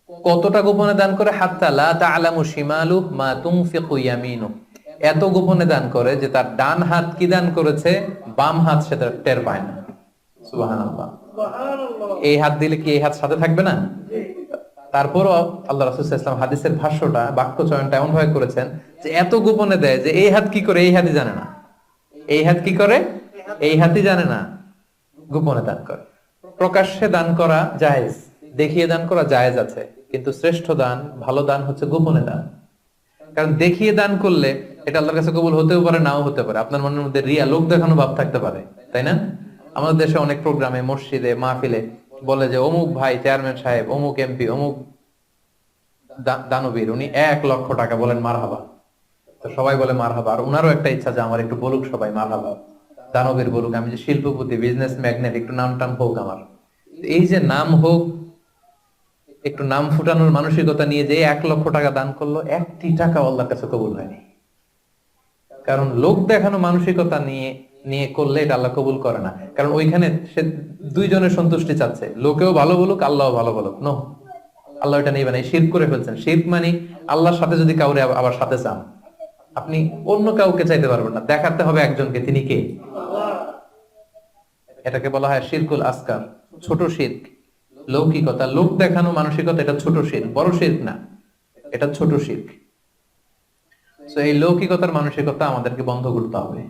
কতটা গোপনে দান করে? হাত্তা লা তা'লামু শিমালু মা তুনফিকু ইয়ামিনু, এত গোপনে দান করে যে তার ডান হাত কি দান করেছে বাম হাত সেটা টের পায় না। সুবহানাল্লাহ। এই হাত দিলে কি এই হাত সাথে থাকবে না? তারপরও আল্লাহ রাসূল সাল্লাল্লাহু আলাইহি ওয়াসাল্লাম হাদিসের ভাষ্যটা, বাক্য চয়নটা এমন ভাবে করেছেন যে এত গোপনে দেয় যে এই হাত কি করে এই হাতই জানে না, এই হাত কি করে এই হাতই জানে না, গোপনে দান করে। প্রকাশ্যে দান করা জায়েজ, দেখিয়ে দান করা জায়েজ আছে, কিন্তু শ্রেষ্ঠ দান, ভালো দান হচ্ছে গোপনে দান। কারণ দেখিয়ে দান করলে এটা আল্লাহর কাছে কবুল হতেও পারে, নাও হতে পারে। আপনার মনের মধ্যে রিয়া, লোক দেখানো ভাব থাকতে পারে, তাই না? আমাদের দেশে অনেক প্রোগ্রামে, মসজিদে, মাহফিলে বলে যে অমুক ভাই চেয়ারম্যান সাহেব, অমুক এমপি, অমুক দানবীর, উনি 1 লক্ষ টাকা, বলেন মারহাবা। তো সবাই বলে মারহাবা, আর উনারও একটা ইচ্ছা যে আমার একটু বলুক সবাই মারহাবা, দানবীর বলুক, আমি যে শিল্পপতি, বিজনেস ম্যাগনেট, একটু নাম টাম হোক আমার। এই যে নাম হোক, একটু নাম ফুটানোর মানসিকতা নিয়ে যে 1 লক্ষ টাকা দান করলো, 1টি টাকা আল্লাহর কাছে কবুল হয়নি। কারণ লোক দেখানো মানসিকতা নিয়ে করলে এটা আল্লাহ কবুল করে না। কারণ ওইখানে সে 2 জনের সন্তুষ্টি চাচ্ছে, লোকেও ভালো বলুক, আল্লাহও ভালো বলুক। নো, আল্লাহ এটা নেবেন। এই শিরক করে ফেলছেন। শিরক মানে আল্লাহর সাথে যদি কাউরে আবার সাথে চান, আপনি অন্য কাউকে চাইতে পারবেন না, দেখাতে হবে একজনকে, তিনি কে? এটাকে বলা হয় শিরকুল আসগার, ছোট শিরক। লৌকিকতা, লোক দেখানো মানসিকতা, এটা ছোট শিরক, বড় শিরক না, এটা ছোট শিরক। সো এই লৌকিকতার মানসিকতা আমাদেরকে বন্ধ করতে হবে।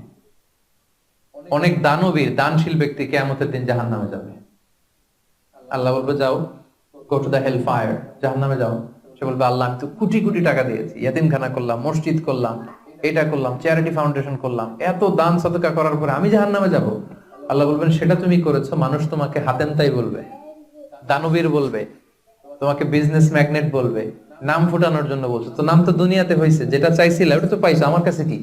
অনেক দানবীর, দানশীল ব্যক্তি কিয়ামতের দিন জাহান্নামে যাবে। আল্লাহ বলবে যাও, go to the hell fire, জাহান্নামে যাও। সে বলবে আল্লাহ আমি তো কোটি কোটি টাকা দিয়েছি, ইয়াতিমখানা করলাম, মসজিদ করলাম, এটা করলাম, চ্যারিটি ফাউন্ডেশন করলাম, এত দান সদকা করার পরে আমি জাহান্নামে যাব? আল্লাহ বলবেন সেটা তুমি করেছো, মানুষ তোমাকে হাতেনতাই বলবে, দানবীর বলবে, তোমাকে বিজনেস ম্যাগনেট বলবে, নাম ফুটানোর জন্য বলছো। তো নাম তো দুনিয়াতে হয়েছে, যেটা চাইছিলে ওটা তো পাইছো, আমার কাছে কি?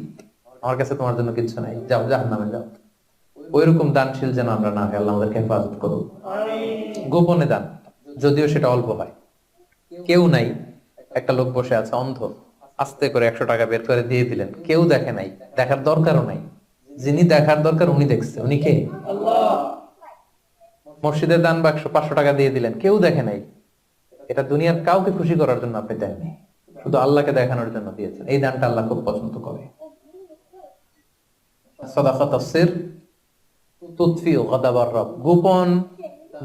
আমার কাছে তোমার জন্য কিছু নাই, যাও জাহান্নামে যাও। ওইরকম দানশীল যেন আমরা না হই, আল্লাহ আমাদেরকে হেফাজত করুন। গোপনে দান, যদিও সেটা অল্প হয়। কেউ নাই, একটা লোক বসে আছে অন্ধ, আস্তে করে 100 টাকা বের করে দিয়ে দিলেন, কেউ দেখে নাই, দেখার দরকারও নাই। যিনি দেখার দরকার উনি দেখছে, উনি কে? মসজিদের দান বাক্স 500 টাকা দিয়ে দিলেন, কেউ দেখে নাই। এটা দুনিয়ার কাউকে খুশি করার জন্য আপনি দেননি, শুধু আল্লাহকে দেখানোর জন্য দিয়েছেন। এই দানটা আল্লাহ খুব পছন্দ করে। সাদাকাতুস সির তুতফিউ গাদাবার রব, গোপন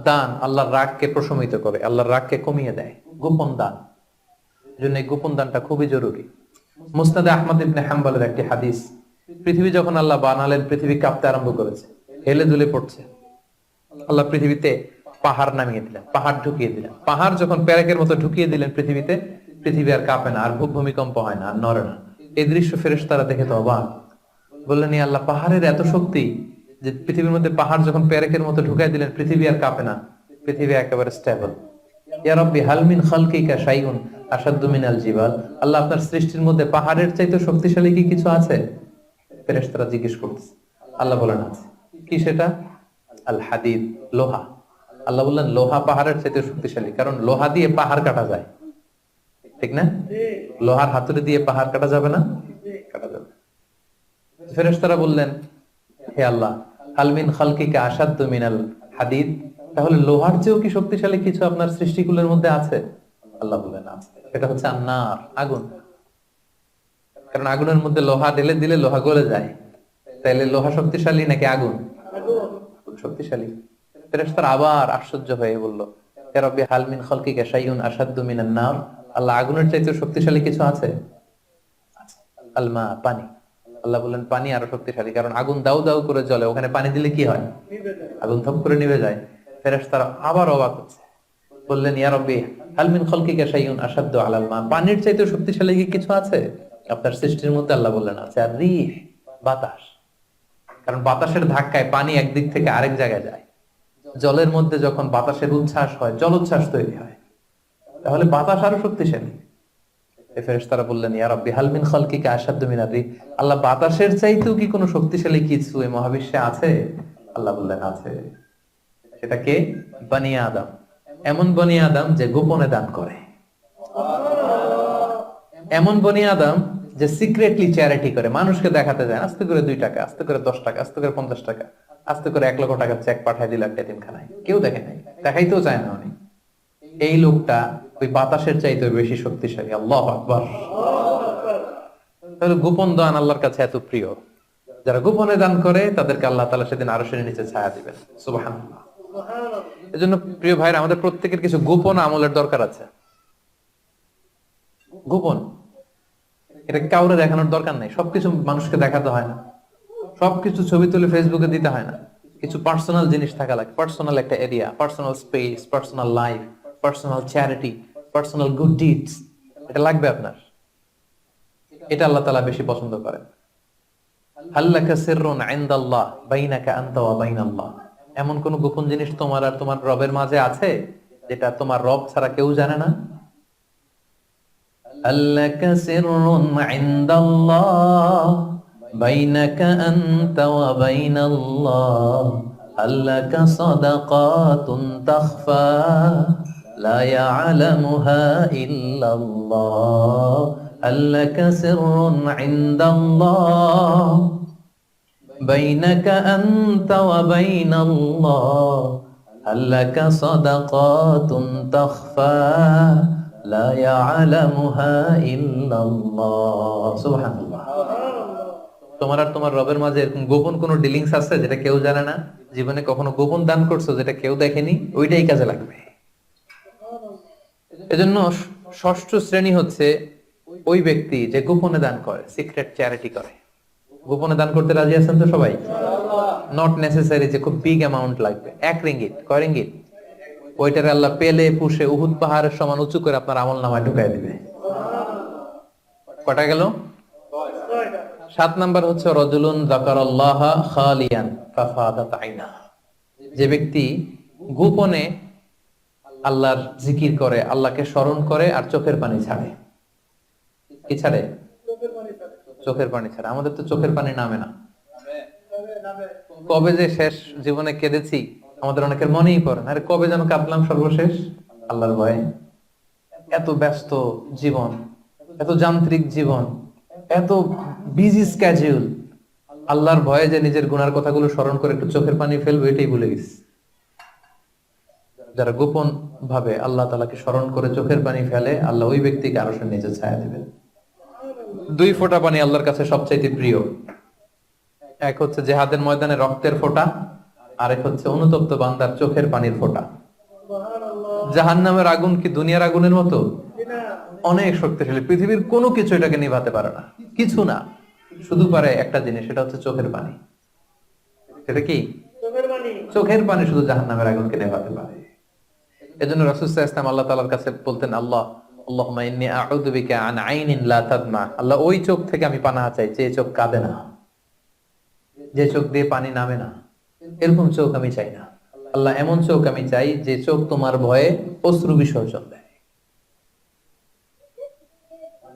দান আল্লাহর রাগকে প্রশমিত করে, আল্লাহর রাগকে কমিয়ে দেয়। গোপন দান, জন্য এই গোপন দানটা খুবই জরুরি। মুসনাদে আহমদ ইবনে হাম্বলের একটি হাদিস, পৃথিবী যখন আল্লাহ বানালেন, পৃথিবী কাঁপতে আরম্ভ করেছে, হেলে দুলে পড়ছে। আল্লাহ পৃথিবীতে পাহাড় নামিয়ে দিলেন, পাহাড় ঢুকিয়ে দিলেন। পাহাড় যখন প্যারেকের মতো ঢুকিয়ে দিলেন পৃথিবীতে, পৃথিবী আর কাঁপে না, আর ভূমিকম্প হয় না, আর নড়ে না। এই দৃশ্য ফেরেশতারা দেখে তো অবাক, বললেন ইয়া আল্লাহ, পাহাড়ের এত শক্তি যে পৃথিবীর মধ্যে পাহাড় যখন প্যারেকের মতো ঢুকাই দিলেন, পৃথিবী আর কাঁপে না, পৃথিবী একেবারে স্টেবল। ইয়া রাব্বি হাল মিন খালকিকা শাইউন আশাদ্দু মিনাল জিবাল, আল্লাহ আপনার সৃষ্টির মধ্যে পাহাড়ের চাইতে শক্তিশালী কি কিছু আছে? ফেরেশতারা জিজ্ঞেস করতেছে। আল্লাহ বলেন আছে। কি সেটা? আল হাদিদ, লোহা। আল্লাহ বললেন লোহা পাহাড়ের চাইতে শক্তিশালী, কারণ লোহা দিয়ে পাহাড় কাটা যায়, ঠিক না? লোহার হাতুড়ি দিয়ে পাহাড় কাটা যাবে না? কাটা যাবে। ফেরেশতারা বললেন হে আল্লাহ, হাল মিন খালকিকা আশাদ্দু মিনাল হাদিদ, তাহলে লোহার চেয়েও কি শক্তিশালী কিছু আপনার সৃষ্টিগুলোর মধ্যে আছে? আল্লাহ বললেন আছে। এটা হচ্ছে আন্নার, আগুন। কারণ আগুনের মধ্যে লোহা ঢেলে দিলে লোহা গলে যায়। তাইলে লোহা শক্তিশালী নাকি আগুন? শক্তিশালী। ফেরেশতারা আবার আশ্চর্য হয়ে বলল ইয়া রাব্বি হাল মিন খালকিকা শাইউন আশাদ্দু মিনান নার, আল্লাহ আগুনের চাইতে শক্তিশালী কিছু আছে? আল মা, পানি। আল্লাহ বললেন পানি আরো শক্তিশালী, কারণ আগুন দাউ দাউ করে জ্বলে, ওখানে পানি দিলে কি হয়? আগুন থপ করে নিভে যায়। ফেরেশতারা আবার অবাক হচ্ছে, বললেন ইয়া রাব্বি হাল মিন খালকিকা শাইউন আশাদ্দু আলাল মা, পানির চাইতে শক্তিশালী কি কিছু আছে আপনার সৃষ্টির মধ্যে? আল্লাহ বললেন আছে। আর রিহ, বাতাস, কারণ বাতাসের ধাক্কায় পানি একদিক থেকে আরেক জায়গায় যায়। জলের মধ্যে যখন বাতাসের উচ্ছ্বাস হয়, জলোচ্ছ্বাস তৈরি হয়, তাহলে বাতাস আরো শক্তিশালী। ফেরেশতারা বললেন ইয়া রাব্বি হাল মিন খালকিকা আশাদ্দু মিনার রিহ, আল্লাহ বাতাসের চাইতেও কি কোনো শক্তিশালী কিছু এই মহাবিশ্বে আছে? আল্লাহ বললেন আছে। সেটা কে? বনি আদম। এমন বনি আদম যে গোপনে দান করে, এমন বনি আদম যে সিক্রেটলি চ্যারিটি করে, মানুষকে দেখাতে যায়। আস্তে করে 2 টাকা, আস্তে করে 10 টাকা, আস্তে করে 50 টাকা, আস্তে করে 1 লক্ষ টাকার চেক পাঠায় দিল একটা এতিমখানায়, কেউ দেখে নাই, দেখাইতেও চায় না উনি। এই লোকটা ওই বাতাসের চাইতে বেশি শক্তিশালী। আল্লাহু আকবার। তাহলে গোপন দান আল্লাহর কাছে এত প্রিয়, যারা গোপনে দান করে তাদেরকে আল্লাহ তাআলা সেদিন আরশের নিচে ছায়া দিবেন। সুবহানাল্লাহ। এজন্য প্রিয় ভাইরা, আমাদের প্রত্যেকের কিছু গোপন আমলের দরকার আছে। গোপন, এটা কাউরে দেখানোর দরকার নেই। সবকিছু মানুষকে দেখাতে হয় না, সবকিছু ছবি তুলে ফেসবুকে দিতে হয় না। কিছু পার্সোনাল জিনিস থাকা লাগে, পার্সোনাল একটা area, personal space, personal life, personal charity, personal good deeds, এটা লাগবে আপনার। এটা আল্লাহ তাআলা বেশি পছন্দ করেন। হাল্লাকা সিররুন ইনদাল্লাহ বাইনাকা আনতা ওয়া বাইনাল্লাহ, এমন কোন গোপন জিনিস তোমার আর তোমার রবের মাঝে আছে যেটা তোমার রব ছাড়া কেউ জানে না? হাল্লাকা সিররুন ইনদাল্লাহ বাইনাকা আনতা ওয়া বাইনাল্লাহ, হাল্লাকা সাদাকাতুন তাখফা লা ইয়ালামুহা ইল্লাল্লাহ, হাল্লাকা সিররুন ইনদাল্লাহ বাইনাকা আনতা ওয়া বাইনাল্লাহ, হাল্লাকা সাদাকাতুন তাখফা লা ইয়ালামুহা ইল্লাল্লাহ। সুবহানাল্লাহ। তোমার আর তোমার রবের মাঝে এরকম গোপন কোন ডিলিংস আছে যেটা কেউ জানে না? জীবনে কখনো গোপন দান করছো যেটা কেউ দেখেনি? ওইটাই কাজে লাগবে। এজন্য 6ষ্ঠ শ্রেণী হচ্ছে ওই ব্যক্তি যে গোপনে দান করে, সিক্রেট চ্যারিটি করে। গোপনে দান করতে রাজি আছেন তো সবাই? নট নেসেসারি যে খুব বিগ অ্যামাউন্ট লাগবে। 1 রিঙ্গিট, কয় রিঙ্গিট? ওইটারে আল্লাহ পেলে পুষে উহুদ পাহাড়ের সমান উঁচু করে আপনার আমল নামায় ঢুকাই দিবে। কটা গেল? 7 নাম্বার হচ্ছে রজুলুন যাকারাল্লাহ খালিয়ান ফাফাদাত আইনা। যে ব্যক্তি গোপনে আল্লাহর জিকির করে, আল্লাহকে স্মরণ করে আর চোখের পানি ছাড়ে। কি ছাড়ে? চোখের পানি ছাড়ে। আমাদের তো চোখের পানি নামে না। কবে যে শেষ জীবনে কেঁদেছি আমাদের অনেকের মনেই পড়ে না। আরে কবে যেন কাঁদলাম সর্বশেষ? আল্লাহর ভয়ে। এত ব্যস্ত জীবন, এত যান্ত্রিক জীবন, এত বিজি স্কেডিউল, আল্লাহর ভয়ে যে নিজের গুনার কথাগুলো স্মরণ করে একটু চোখের পানি ফেলবো এটাই ভুলে গেছি। যারা গোপন ভাবে আল্লাহ তাআলাকে স্মরণ করে চোখের পানি ফেলে, আল্লাহ ওই ব্যক্তিকে আরশের নিচে ছায়া দিবেন। 2 ফোঁটা পানি আল্লাহর কাছে সবচাইতে প্রিয়। এক হচ্ছে জিহাদের ময়দানে রক্তের ফোঁটা, আর এক হচ্ছে অনুতপ্ত বান্দার চোখের পানির ফোঁটা। জাহান্নামের আগুন কি দুনিয়ার আগুনের মতো? অনেক শক্তিশালী। পৃথিবীর কোনো কিছু এটাকে নিভাতে পারে না, কিছু না। শুধু পারে একটা জিনিস, সেটা হচ্ছে চোখের পানি। সেটা কি? চোখের পানি শুধু জাহান্নামের আগুনকে নেভাতে পারে। এজন্য রাসূল সাল্লাল্লাহু আলাইহি ওয়াসাল্লাম আল্লাহ তাআলার কাছে বলতেন, আল্লাহুম্মা ইন্নী আউযু বিকা আন আইনিন লা তাদমা। আল্লাহ, ওই চোখ থেকে আমি পানাহ চাই যে চোখ কাঁদে না, যে চোখ দিয়ে পানি নামে না। এরকম চোখ আমি চাই না। আল্লাহ, এমন চোখ আমি চাই যে চোখ তোমার ভয়ে অশ্রু বিসর্জন দেয়।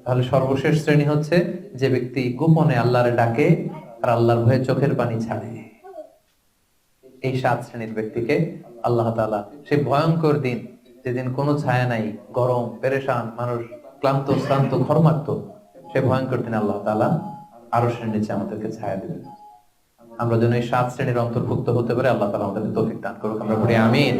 তাহলে সর্বশেষ শ্রেণী হচ্ছে যে ব্যক্তি গোপনে আল্লাহরে ডাকে আর আল্লাহর ভয়ে চোখের পানি ছাড়ে। এই 7 শ্রেণীর ব্যক্তিকে আল্লাহ তাআলা সেই ভয়ঙ্কর দিন, যেদিন কোনো ছায়া নাই, গরম, পেরেশান, মানুষ ক্লান্ত শ্রান্ত ঘর্মাক্ত, সেই ভয়ঙ্কর দিনে আল্লাহ তাআলা আরশের নিচে আমাদেরকে ছায়া দিবেন। আমরা যেন এই 7 শ্রেণীর অন্তর্ভুক্ত হতে পারে, আল্লাহ তাআলা আমাদেরকে তৌফিক দান করুক। আমরা বলি আমিন।